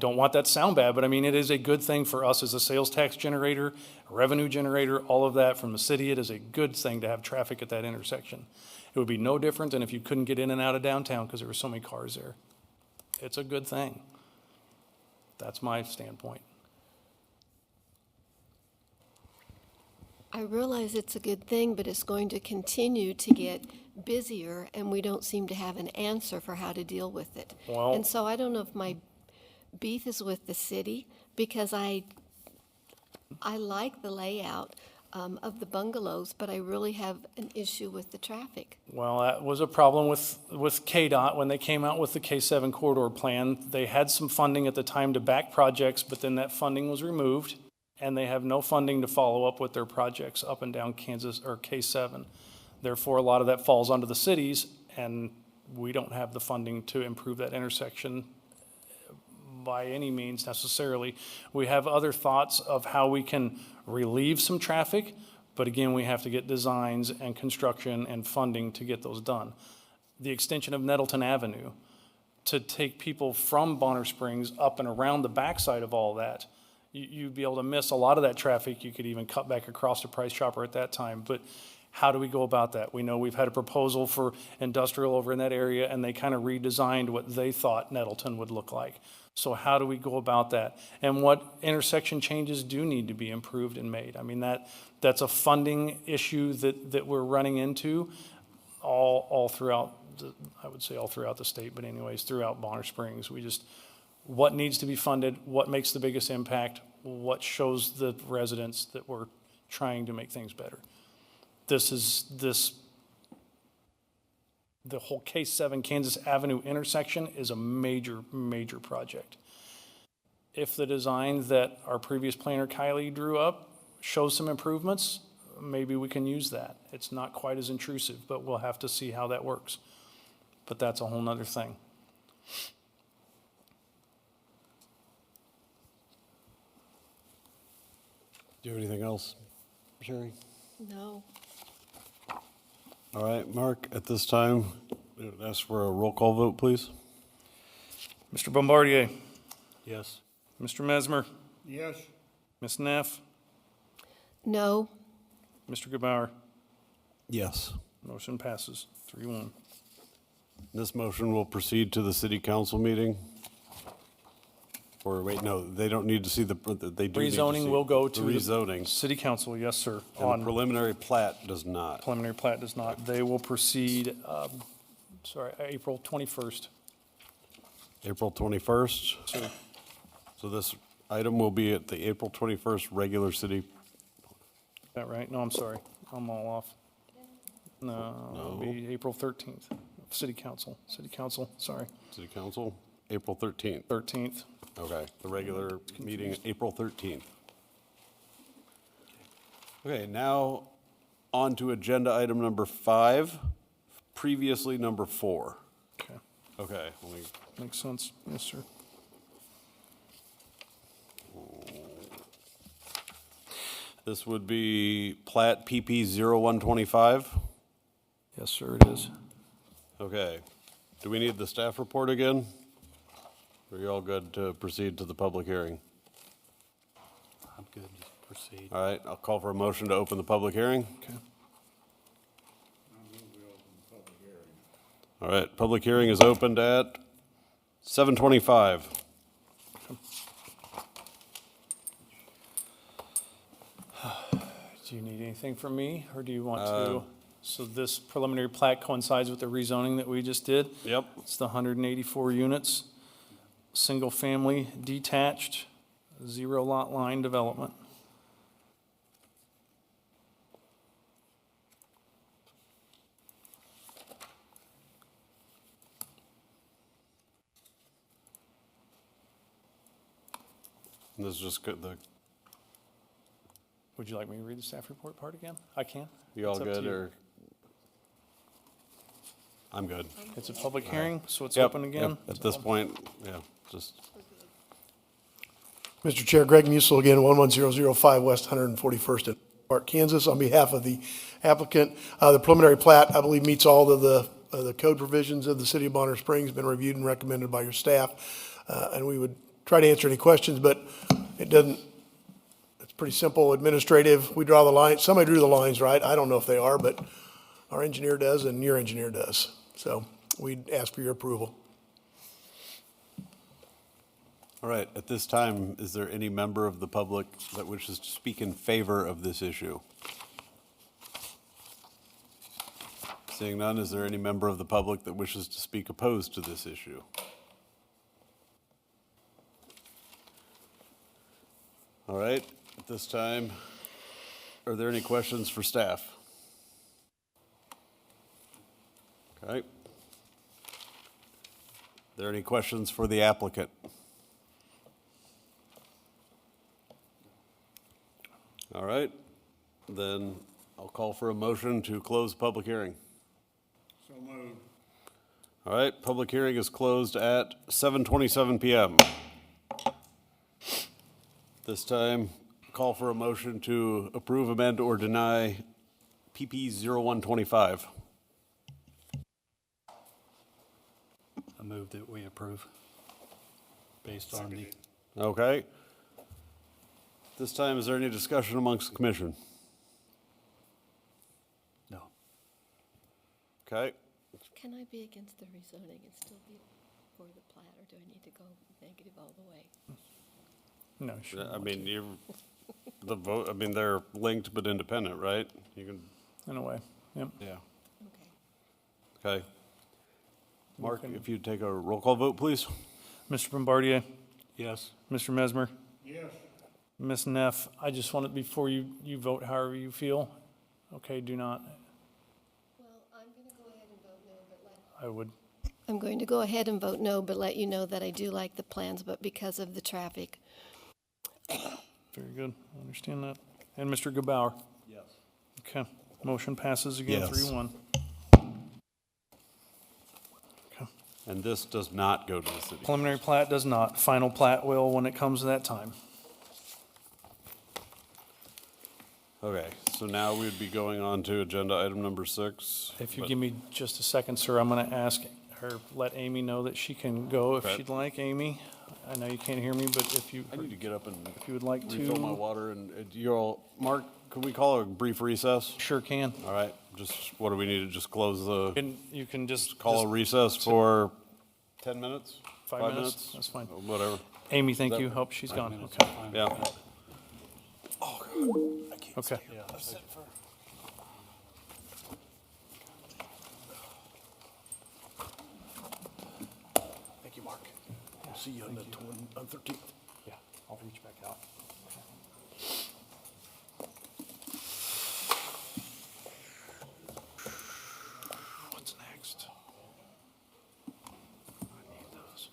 don't want that to sound bad, but I mean, it is a good thing for us as a sales tax generator, a revenue generator, all of that from the city. It is a good thing to have traffic at that intersection. It would be no different than if you couldn't get in and out of downtown because there were so many cars there. It's a good thing. That's my standpoint.
I realize it's a good thing, but it's going to continue to get busier, and we don't seem to have an answer for how to deal with it.
Well-
And so I don't know if my beef is with the city, because I like the layout of the bungalows, but I really have an issue with the traffic.
Well, that was a problem with KDOT when they came out with the K7 corridor plan. They had some funding at the time to back projects, but then that funding was removed, and they have no funding to follow up with their projects up and down Kansas or K7. Therefore, a lot of that falls onto the cities, and we don't have the funding to improve that intersection by any means necessarily. We have other thoughts of how we can relieve some traffic, but again, we have to get designs and construction and funding to get those done. The extension of Nettleton Avenue to take people from Bonner Springs up and around the backside of all that, you'd be able to miss a lot of that traffic. You could even cut back across to Price Chopper at that time, but how do we go about that? We know we've had a proposal for industrial over in that area, and they kind of redesigned what they thought Nettleton would look like. So how do we go about that? And what intersection changes do need to be improved and made? I mean, that's a funding issue that we're running into all throughout, I would say all throughout the state, but anyways, throughout Bonner Springs. What needs to be funded, what makes the biggest impact, what shows the residents that we're trying to make things better. The whole K7 Kansas Avenue intersection is a major, major project. If the design that our previous planner Kylie drew up shows some improvements, maybe we can use that. It's not quite as intrusive, but we'll have to see how that works. But that's a whole nother thing.
Do you have anything else, Sherry?
No.
All right, Mark, at this time, I would ask for a roll call vote, please.
Mr. Bombardier,
Yes.
Mr. Mesmer,
Yes,
Ms. Neff,
No.
Mr. Gebauer.
Yes.
Motion passes 3-1.
This motion will proceed to the city council meeting. Or wait, no, they don't need to see they do need to see.
Rezoning will go to
the rezoning.
City Council, yes, sir.
And the
On
preliminary plat does not.
preliminary plat does not. They will proceed, April 21st.
April 21st.
Sir.
So this item will be at the April 21st regular city.
Is that right? No, I'm sorry. I'm all off. No, it'll be April 13th. City Council, sorry,
City council, April 13th.
13th.
Okay, the regular meeting, April 13th. Okay, now on to agenda item number 5, previously number 4.
Okay,
Okay, let me
makes sense. Yes, sir.
This would be plat PP 0125.
Yes, sir, it is.
Okay. Do we need the staff report again? Are you all good to proceed to the public hearing?
I'm good to proceed.
All right, I'll call for a motion to open the public hearing.
Okay.
All right, public hearing is opened at 7:25.
Do you need anything from me, or do you want to? So this preliminary plat coincides with the rezoning that we just did.
Yep.
It's the 184 units, single-family, detached, zero lot line development.
And this is just the,
Would you like me to read the staff report part again? I can.
you all
It's up to
good,
you.
or? I'm good.
It's a public hearing, so it's
Yep,
open again.
yep. At this point, yeah, just,
Mr. Chair, Greg Musil again, 11005 West 141st at Park, Kansas. On behalf of the applicant, the preliminary plat, I believe, meets all of the code provisions of the city of Bonner Springs, been reviewed and recommended by your staff. And we would try to answer any questions, but it doesn't, it's pretty simple, administrative. We draw the lines. Somebody drew the lines, right? I don't know if they are, but our engineer does and your engineer does. So we'd ask for your approval.
all right, at this time, is there any member of the public that wishes to speak in favor of this issue? Seeing none, is there any member of the public that wishes to speak opposed to this issue? All right, at this time, are there any questions for staff? Okay. Are there any questions for the applicant? All right, then I'll call for a motion to close the public hearing.
So moved.
All right, public hearing is closed at 7:27 PM. This time, call for a motion to approve, amend, or deny PP 0125.
I move that we approve based on the,
Okay. This time, is there any discussion amongst the commission?
no.
Okay,
Can I be against the rezoning and still be for the plat, or do I need to go negative all the way?
No, sure.
I mean, the vote, I mean, they're linked but independent, right? You can,
In a way, yep.
yeah,
Okay.
okay. Mark, if you'd take a roll call vote, please.
Mr. Bombardier,
Yes.
Mr. Mesmer,
Yes.
Ms. Neff, I just wanted, before you vote however you feel, okay, do not,
Well, I'm going to go ahead and vote no, but
I would,
I'm going to go ahead and vote no, but let you know that I do like the plans, but because of the traffic.
very good, I understand that. And Mr. Gebauer?
Yes.
Okay, motion passes again,
Yes.
3-1.
And this does not go to the city.
Preliminary plat does not, final plat will when it comes to that time.
Okay, so now we would be going on to agenda item number 6.
If you
but-
give me just a second, sir, I'm going to ask her, let Amy know that she can go if
Okay.
she'd like. Amy, I know you can't hear me, but if you,
I need to get up and
if you would like
refill my
to,
water, and you all, Mark, could we call a brief recess?
sure can.
All right, just, what do we need to just close the,
You can just.
call a recess for 10 minutes?
5 minutes, that's fine.
Whatever,
Amy, thank
that-
you, hope she's
5
gone,
minutes
okay.
is fine.
yeah.
Okay.
Thank you, Mark. We'll see you on the 13th.
Yeah, I'll reach back out. What's next? I need those.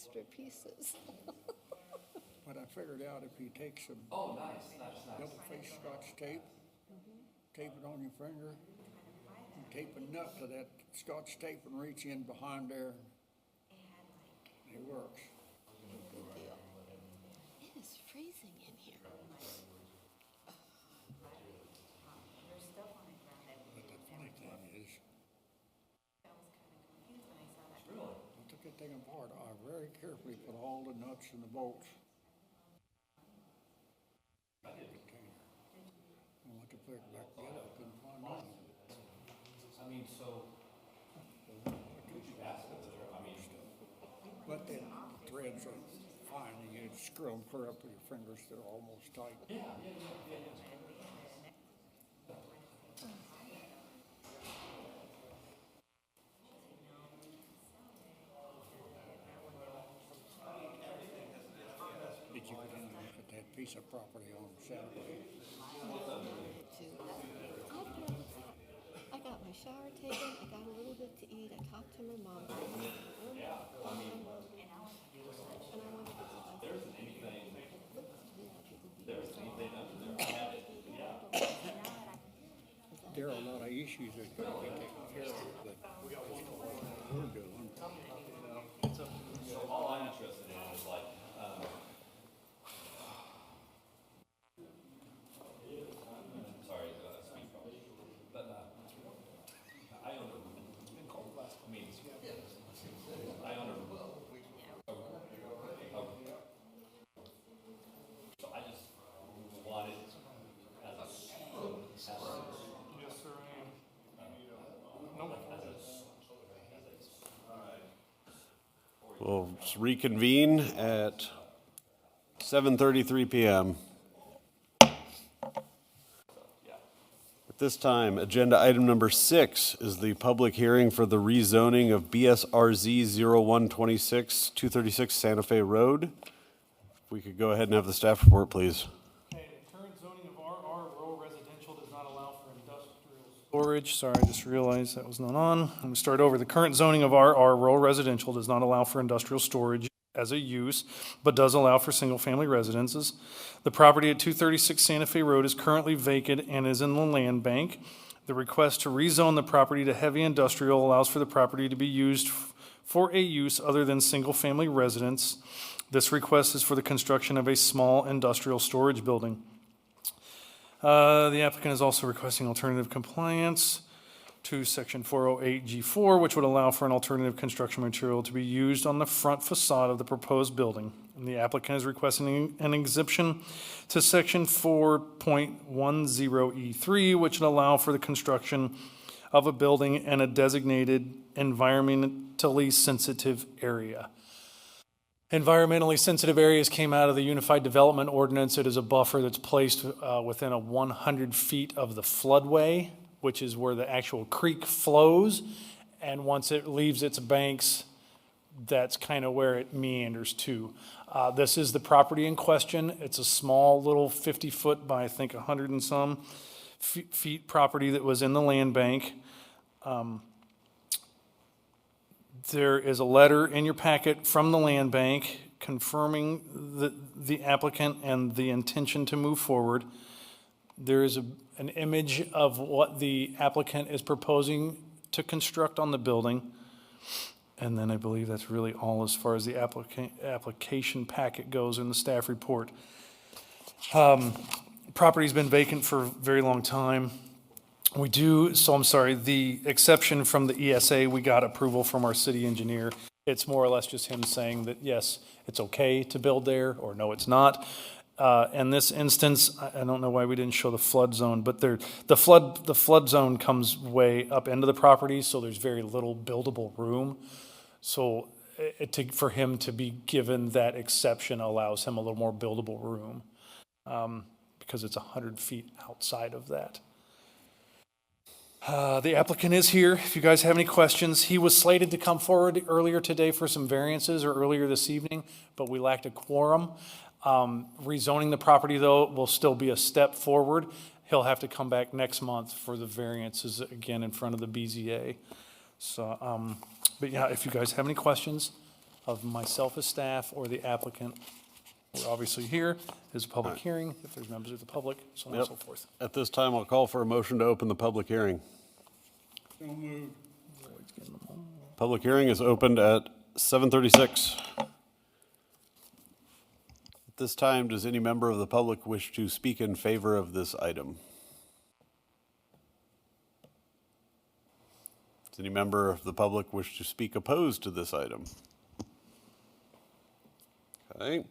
extra pieces.
But I figured out if you take some double-faced Scotch tape, tape it on your finger, and tape a nut to that Scotch tape and reach in behind there, it works.
Good deal. It is freezing in here.
But the funny thing is, I took that thing apart, I very carefully put all the nuts and the bolts. I went to put it back together, I couldn't find none. But the threads are fine, and you screw them clear up with your fingers, they're almost tight. Did you go down and look at that piece of property on Saturday?
I got my shower taken, I got a little bit to eat, I talked to my mom. And I wanted to
There are a lot of issues that gotta be taken care of, but we're doing.
All I'm interested in is like, sorry, speak probably, but, I own a, so I just wanted as a,
Yes, sir, I am.
We'll reconvene at 7:33 PM. At this time, agenda item number 6 is the public hearing for the rezoning of BSRZ 0126, 236 Santa Fe Road. If we could go ahead and have the staff report, please.
Okay, the current zoning of RR rural residential does not allow for industrial storage. Sorry, I just realized that was not on. I'm going to start over. The current zoning of RR rural residential does not allow for industrial storage as a use, but does allow for single-family residences. The property at 236 Santa Fe Road is currently vacant and is in the land bank. The request to rezone the property to heavy industrial allows for the property to be used for a use other than single-family residence. This request is for the construction of a small industrial storage building. The applicant is also requesting alternative compliance to Section 408G4, which would allow for an alternative construction material to be used on the front facade of the proposed building. And the applicant is requesting an exemption to Section 4.10E3, which would allow for the construction of a building in a designated environmentally sensitive area. Environmentally sensitive areas came out of the Unified Development Ordinance. It is a buffer that's placed within 100 feet of the floodway, which is where the actual creek flows. And once it leaves its banks, that's kind of where it meanders to. This is the property in question. It's a small little 50-foot by, I think, 100 and some feet property that was in the land bank. There is a letter in your packet from the land bank confirming the applicant and the intention to move forward. There is an image of what the applicant is proposing to construct on the building. And then I believe that's really all as far as the application packet goes in the staff report. Property's been vacant for a very long time. The exception from the ESA, we got approval from our city engineer. It's more or less just him saying that, yes, it's okay to build there, or no, it's not. In this instance, I don't know why we didn't show the flood zone, but the flood zone comes way up into the property, so there's very little buildable room. So for him to be given that exception allows him a little more buildable room because it's 100 feet outside of that. The applicant is here. If you guys have any questions, he was slated to come forward earlier today for some variances or earlier this evening, but we lacked a quorum. Rezoning the property, though, will still be a step forward. He'll have to come back next month for the variances again in front of the BZA. So, but yeah, if you guys have any questions, of myself as staff or the applicant. We're obviously here, there's a public hearing, if there's members of the public, so on and
Yep.
so forth.
At this time, I'll call for a motion to open the public hearing.
So moved.
Public hearing is opened at 7:36. At this time, does any member of the public wish to speak in favor of this item? Does any member of the public wish to speak opposed to this item? Okay.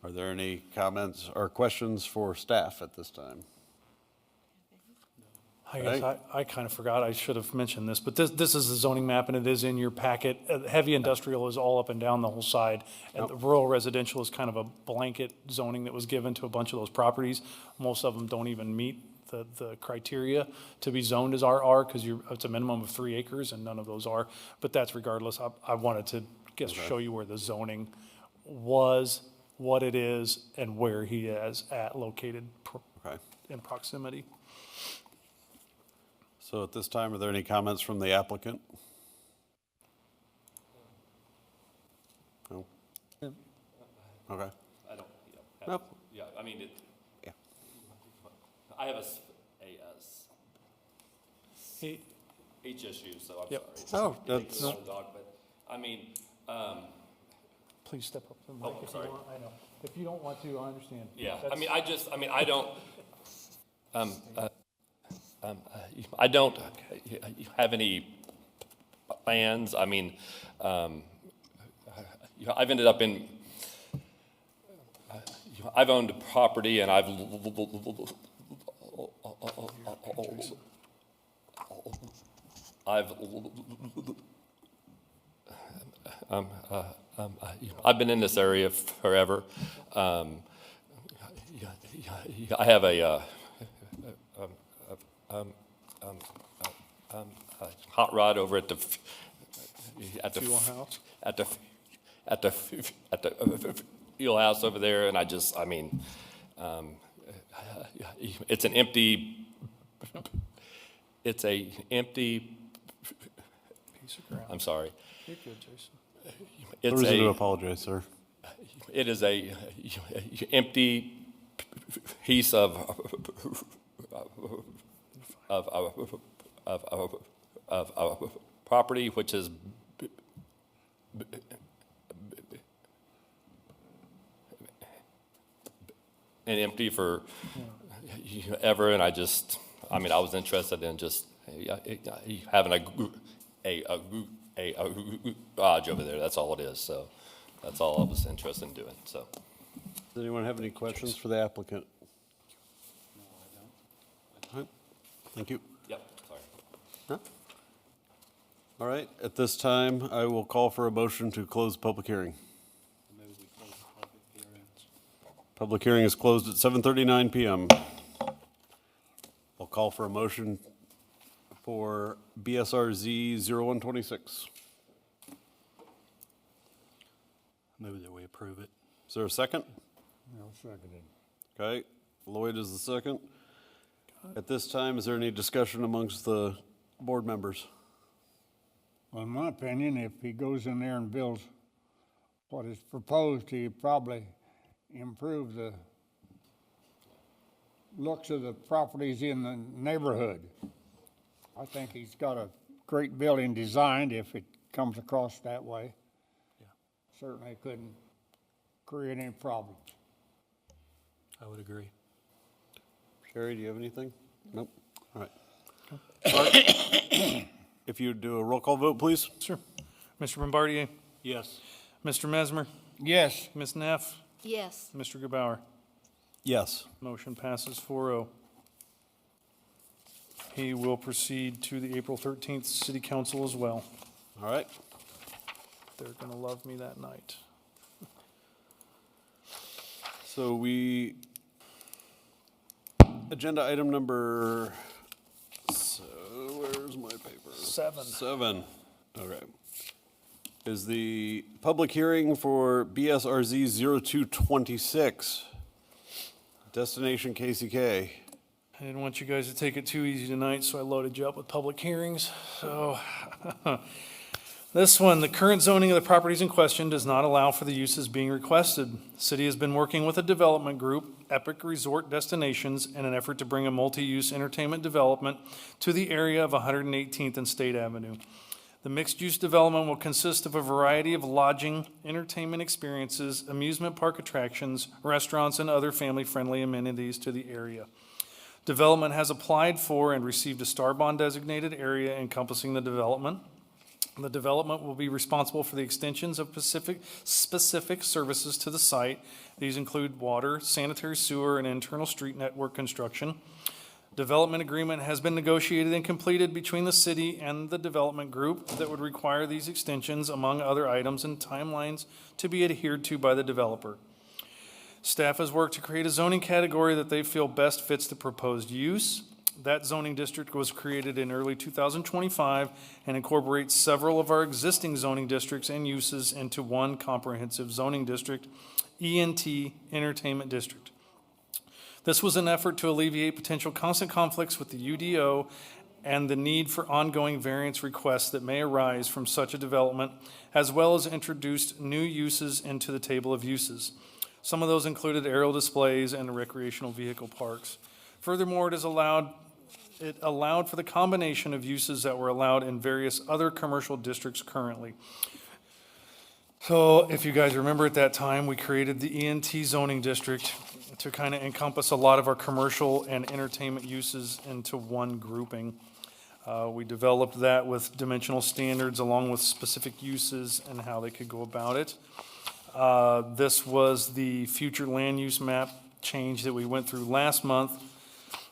Are there any comments or questions for staff at this time?
I guess I kind of forgot, I should have mentioned this, but this is the zoning map and it is in your packet. Heavy industrial is all up and down the whole side. And the rural residential is kind of a blanket zoning that was given to a bunch of those properties. Most of them don't even meet the criteria to be zoned as RR because it's a minimum of 3 acres and none of those are. But that's regardless. I wanted to show you where the zoning was, what it is, and where he is located
Okay.
in proximity.
So at this time, are there any comments from the applicant? No? Okay.
I don't,
Nope.
yeah, I mean, it,
Yeah.
I have
He-
H issue, so I'm
Yep.
sorry.
Oh, that's,
Dog, but, I mean,
Please step up to the mic
Oh,
if you
sorry.
want. I know. If you don't want to, I understand.
yeah,
That's-
I don't, I don't have any plans. I mean, I've ended up in, I've owned property and I've been in this area forever. I have a hot rod over at the
Fuel house?
at the fuel house over there, and I mean, it's an empty
Piece of ground.
I'm sorry.
You're good, Jason.
no
It's
reason to
a
apologize, sir.
it is a empty piece of property which is and empty for ever, and I mean, I was interested in just having a garage over there. That's all it is. So that's all I was interested in doing. So.
Does anyone have any questions for the applicant? No, I don't. Thank you.
Yep. Sorry.
Huh? All right, at this time, I will call for a motion to close public hearing. Public hearing is closed at 7:39 PM. I'll call for a motion for BSRZ 0126.
Move that we approve it.
Is there a second?
I'll second it.
Okay, Lloyd is the second. At this time, is there any discussion amongst the board members?
Well, in my opinion, if he goes in there and builds what is proposed, he probably improve the looks of the properties in the neighborhood. I think he's got a great building designed if it comes across that way. Certainly couldn't create any problems.
I would agree.
Sherry, do you have anything? Nope. All right. Art, if you would do a roll call vote, please.
Sure. Mr. Bombardier,
Yes.
Mr. Mesmer,
Yes,
Ms. Neff,
Yes,
Mr. Gebauer.
Yes.
Motion passes 4-0. He will proceed to the April 13th city council as well.
All right.
They're going to love me that night.
So agenda item number, so where's my paper?
7.
7, okay. Is the public hearing for BSRZ 0226, Destination KCK.
I didn't want you guys to take it too easy tonight, so I loaded you up with public hearings. So This one, the current zoning of the properties in question does not allow for the uses being requested. The city has been working with a development group, Epic Resort Destinations, in an effort to bring a multi-use entertainment development to the area of 118th and State Avenue. The mixed-use development will consist of a variety of lodging, entertainment experiences, amusement park attractions, restaurants, and other family-friendly amenities to the area. Development has applied for and received a Star Bond designated area encompassing the development. The development will be responsible for the extensions of specific services to the site. These include water, sanitary sewer, and internal street network construction. Development agreement has been negotiated and completed between the city and the development group that would require these extensions, among other items and timelines, to be adhered to by the developer. Staff has worked to create a zoning category that they feel best fits the proposed use. That zoning district was created in early 2025 and incorporates several of our existing zoning districts and uses into one comprehensive zoning district, ENT, Entertainment District. This was an effort to alleviate potential constant conflicts with the UDO and the need for ongoing variance requests that may arise from such a development, as well as introduced new uses into the table of uses. Some of those included aerial displays and recreational vehicle parks. Furthermore, it allowed for the combination of uses that were allowed in various other commercial districts currently. So if you guys remember at that time, we created the ENT zoning district to kind of encompass a lot of our commercial and entertainment uses into one grouping. We developed that with dimensional standards along with specific uses and how they could go about it. This was the future land use map change that we went through last month,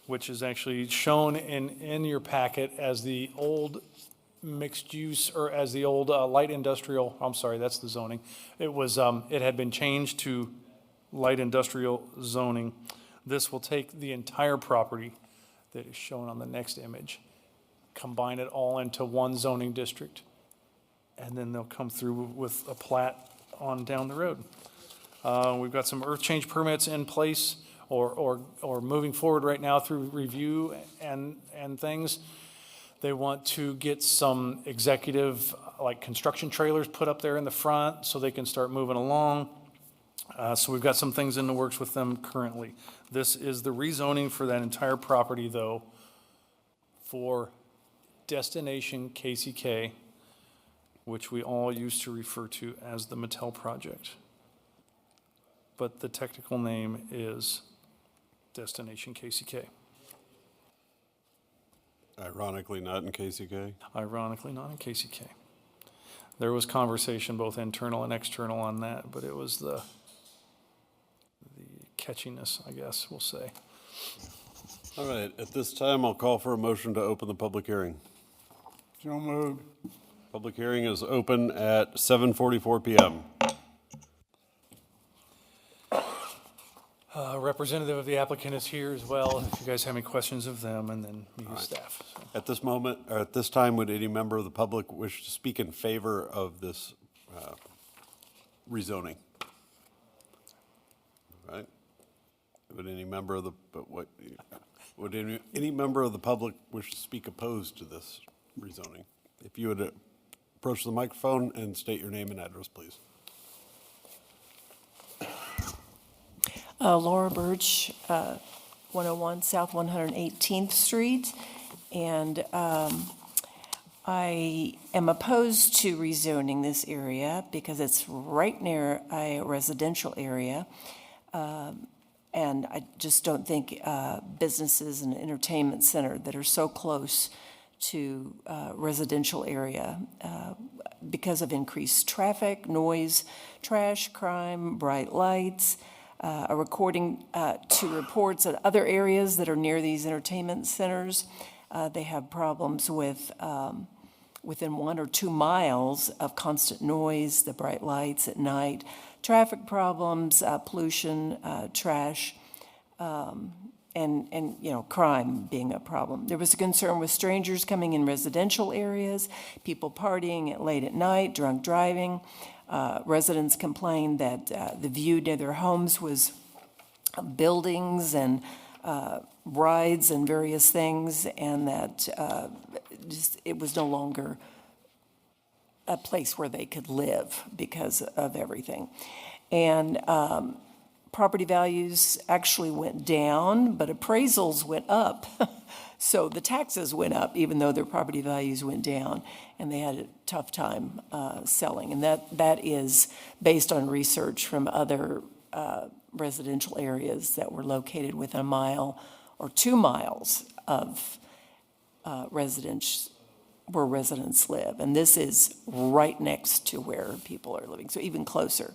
which is actually shown in your packet as the old mixed use, or as the old light industrial, I'm sorry, that's the zoning. It was, it had been changed to light industrial zoning. This will take the entire property that is shown on the next image, combine it all into one zoning district, and then they'll come through with a plat on down the road. We've got some earth change permits in place or moving forward right now through review and things. They want to get some executive, like construction trailers put up there in the front so they can start moving along. So we've got some things in the works with them currently. This is the rezoning for that entire property, though, for Destination KCK, which we all used to refer to as the Mattel Project. But the technical name is Destination KCK.
Ironically, not in KCK.
Ironically, not in KCK. There was conversation, both internal and external, on that, but it was the catchiness, I guess we'll say.
All right, at this time, I'll call for a motion to open the public hearing.
So moved.
Public hearing is open at 7:44 PM.
Representative of the applicant is here as well, if you guys have any questions of them, and then me as staff. So.
At this moment, or at this time, would any member of the public wish to speak in favor of this rezoning? All right. Would any member of the, would any member of the public wish to speak opposed to this rezoning? If you would approach the microphone and state your name and address, please.
Laura Birch, 101 South 118th Street, and I am opposed to rezoning this area because it's right near a residential area, and I just don't think businesses and entertainment center that are so close to residential area because of increased traffic, noise, trash, crime, bright lights. According to reports at other areas that are near these entertainment centers, they have problems with within 1 or 2 miles of constant noise, the bright lights at night, traffic problems, pollution, trash, and you know, crime being a problem. There was a concern with strangers coming in residential areas, people partying late at night, drunk driving. Residents complained that the view near their homes was buildings and rides and various things, and that just, it was no longer a place where they could live because of everything. And property values actually went down, but appraisals went up. So the taxes went up, even though their property values went down, and they had a tough time selling. And that is based on research from other residential areas that were located within a mile or 2 miles of residents, where residents live. And this is right next to where people are living, so even closer.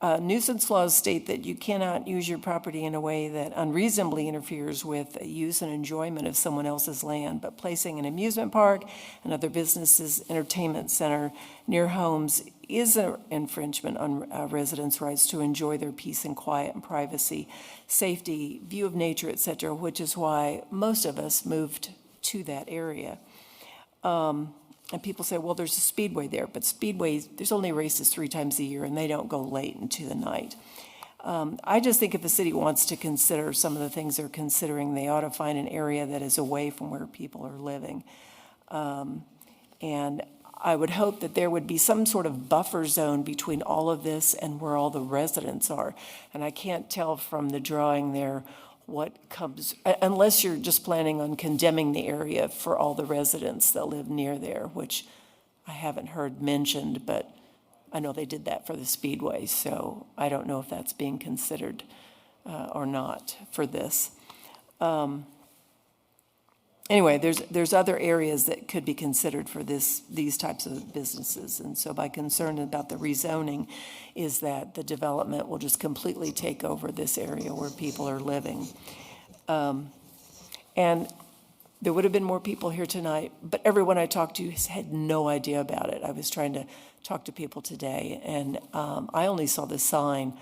Nuisance laws state that you cannot use your property in a way that unreasonably interferes with the use and enjoyment of someone else's land, but placing an amusement park and other businesses, entertainment center near homes is an infringement on residents' rights to enjoy their peace and quiet and privacy, safety, view of nature, et cetera, which is why most of us moved to that area. And people say, well, there's a speedway there, but speedways, there's only races 3 times a year, and they don't go late into the night. I just think if the city wants to consider some of the things they're considering, they ought to find an area that is away from where people are living. And I would hope that there would be some sort of buffer zone between all of this and where all the residents are. And I can't tell from the drawing there what comes, unless you're just planning on condemning the area for all the residents that live near there, which I haven't heard mentioned, but I know they did that for the Speedway, so I don't know if that's being considered or not for this. Anyway, there's other areas that could be considered for these types of businesses. And so my concern about the rezoning is that the development will just completely take over this area where people are living. And there would have been more people here tonight, but everyone I talked to had no idea about it. I was trying to talk to people today, and I only saw the sign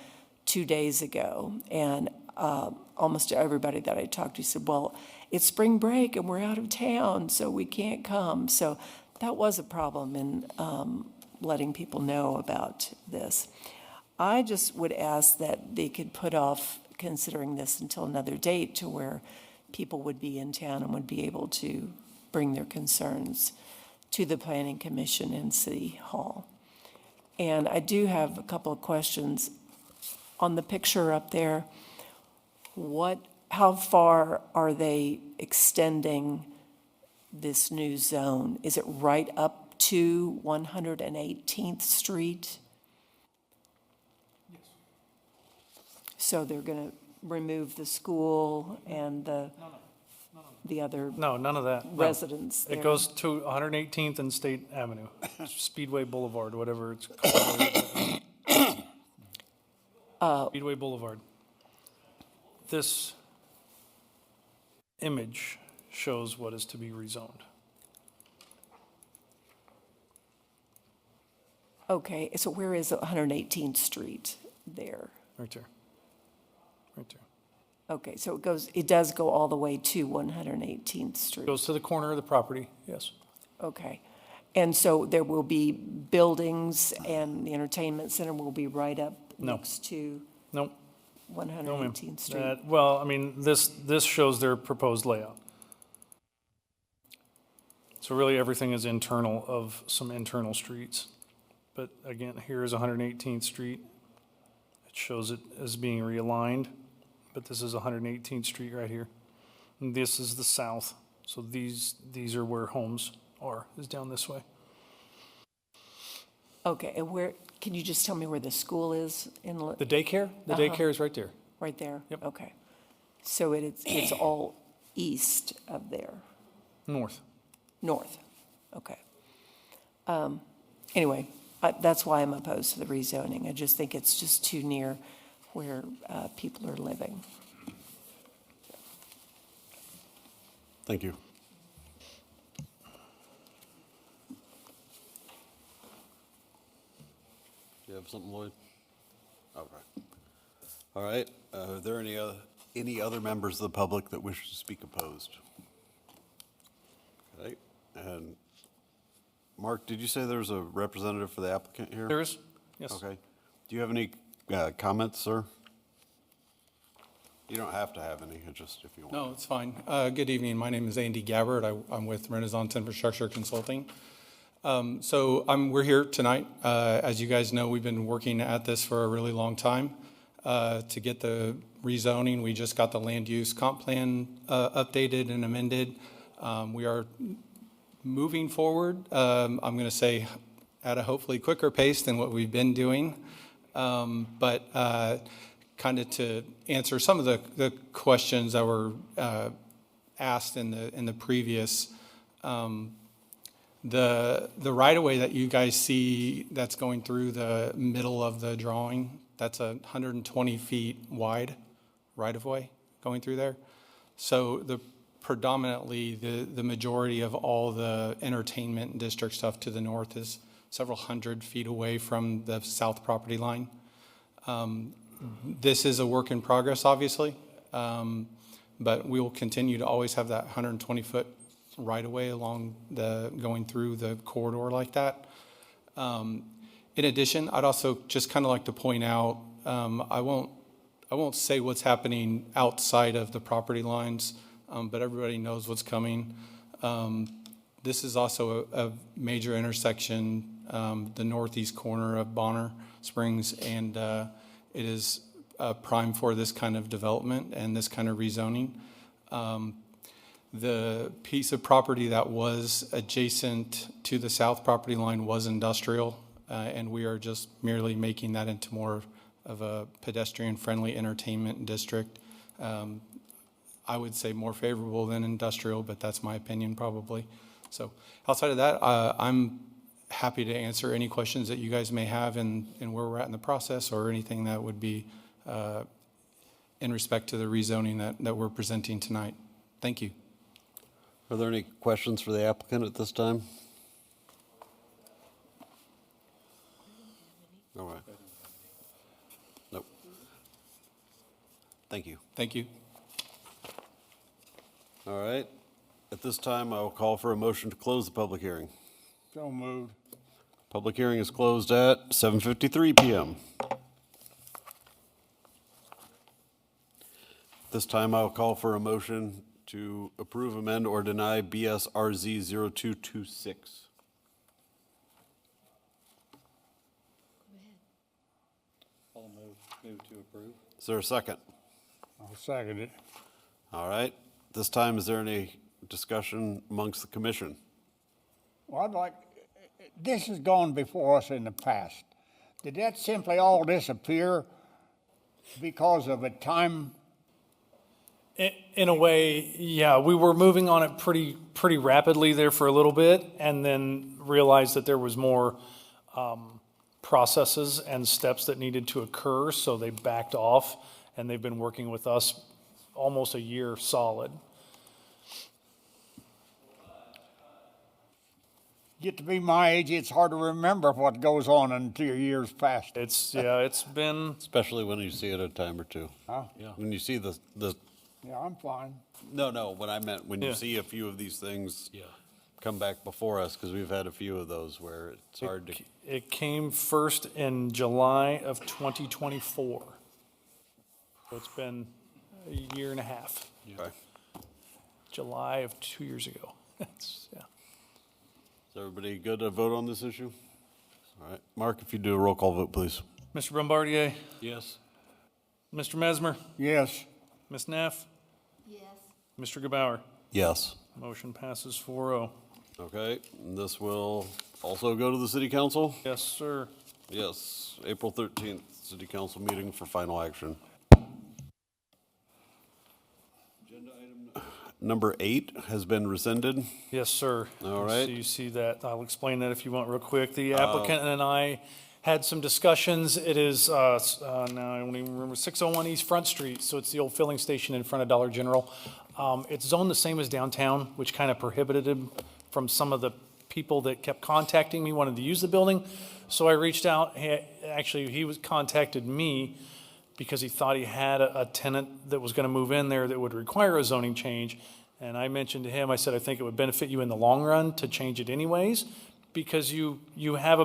2 days ago. And almost everybody that I talked to said, well, it's spring break and we're out of town, so we can't come. So that was a problem in letting people know about this. I just would ask that they could put off considering this until another date to where people would be in town and would be able to bring their concerns to the Planning Commission and City Hall. And I do have a couple of questions. On the picture up there, how far are they extending this new zone? Is it right up to 118th Street? Yes. So they're going to remove the school and the other
No, none of that. No.
residents there?
It goes to 118th and State Avenue, Speedway Boulevard, whatever it's called. Speedway Boulevard. This image shows what is to be rezoned.
Okay, so where is 118th Street there?
Right there. Right there.
Okay, so it does go all the way to 118th Street?
Goes to the corner of the property, yes.
Okay. And so there will be buildings and the entertainment center will be right up
No.
next to
Nope. No, ma'am.
118th Street?
Well, I mean, this shows their proposed layout. So really, everything is internal of some internal streets. But again, here is 118th Street. It shows it as being realigned, but this is 118th Street right here. And this is the south. So these are where homes are, is down this way.
Okay, and can you just tell me where the school is in?
The daycare? The daycare is right there.
Right there?
Yep.
Okay. So it's all east of there?
North.
North, okay. Anyway, that's why I'm opposed to the rezoning. I just think it's just too near where people are living.
Thank you. Do you have something, Lloyd? Okay. All right. Are there any other members of the public that wish to speak opposed? Okay. And Mark, did you say there's a representative for the applicant here?
There is? Yes.
Okay. Do you have any comments, sir? You don't have to have any, just if you want.
No, it's fine. Good evening. My name is Andy Gabbard. I'm with Renaissance Infrastructure Consulting. We're here tonight. As you guys know, we've been working at this for a really long time to get the rezoning. We just got the land use comp plan updated and amended. We are moving forward, I'm going to say at a hopefully quicker pace than what we've been doing. But kind of to answer some of the questions that were asked in the previous, the right-of-way that you guys see that's going through the middle of the drawing, that's 120 feet wide right-of-way going through there. So predominantly the majority of all the entertainment district stuff to the north is several hundred feet away from the south property line. This is a work in progress, obviously, but we will continue to always have that 120-foot right-of-way along going through the corridor like that. In addition, I'd also just kind of like to point out, I won't say what's happening outside of the property lines, but everybody knows what's coming. This is also a major intersection, the northeast corner of Bonner Springs, and it is prime for this kind of development and this kind of rezoning. The piece of property that was adjacent to the south property line was industrial, and we are just merely making that into more of a pedestrian-friendly entertainment district. I would say more favorable than industrial, but that's my opinion probably. So outside of that, I'm happy to answer any questions that you guys may have in where we're at in the process, or anything that would be in respect to the rezoning that we're presenting tonight. Thank you.
Are there any questions for the applicant at this time? All right. Nope. Thank you.
Thank you.
All right. At this time, I will call for a motion to close the public hearing.
So moved.
Public hearing is closed at 7:53 PM. This time, I will call for a motion to approve, amend, or deny BSRZ 0226.
I'll move to approve.
Is there a second?
I'll second it.
All right. This time, is there any discussion amongst the commission?
Well, this has gone before us in the past. Did that simply all disappear because of a time?
In a way, yeah, we were moving on it pretty rapidly there for a little bit, and then realized that there was more processes and steps that needed to occur, so they backed off, and they've been working with us almost a year solid.
Get to be my age, it's hard to remember what goes on until years past.
It's been,
Especially when you see it a time or two.
Huh?
Yeah. When you see the
Yeah, I'm fine.
No, what I meant, when you
Yeah.
see a few of these things come back before us, because we've had a few of those where it's hard to.
it came first in July of 2024. So it's been a year and a half,
Okay.
July of 2 years ago. Yeah.
Is everybody good to vote on this issue? All right. Mark, if you do a roll call vote, please.
Mr. Bombardier,
Yes.
Mr. Mesmer,
Yes.
Ms. Neff,
Yes.
Mr. Gebauer.
Yes.
Motion passes 4-0.
Okay, and this will also go to the city council?
Yes, sir.
Yes, April 13th, city council meeting for final action. Agenda item number 8 has been rescinded.
Yes, sir.
All right.
So you see that. I'll explain that if you want real quick. The applicant and I had some discussions. It is, now I don't even remember, 601 East Front Street. So it's the old filling station in front of Dollar General. It's zoned the same as downtown, which kind of prohibited him from some of the people that kept contacting me, wanted to use the building. So I reached out. He contacted me because he thought he had a tenant that was going to move in there that would require a zoning change. And I mentioned to him, I said, I think it would benefit you in the long run to change it anyways, because you have a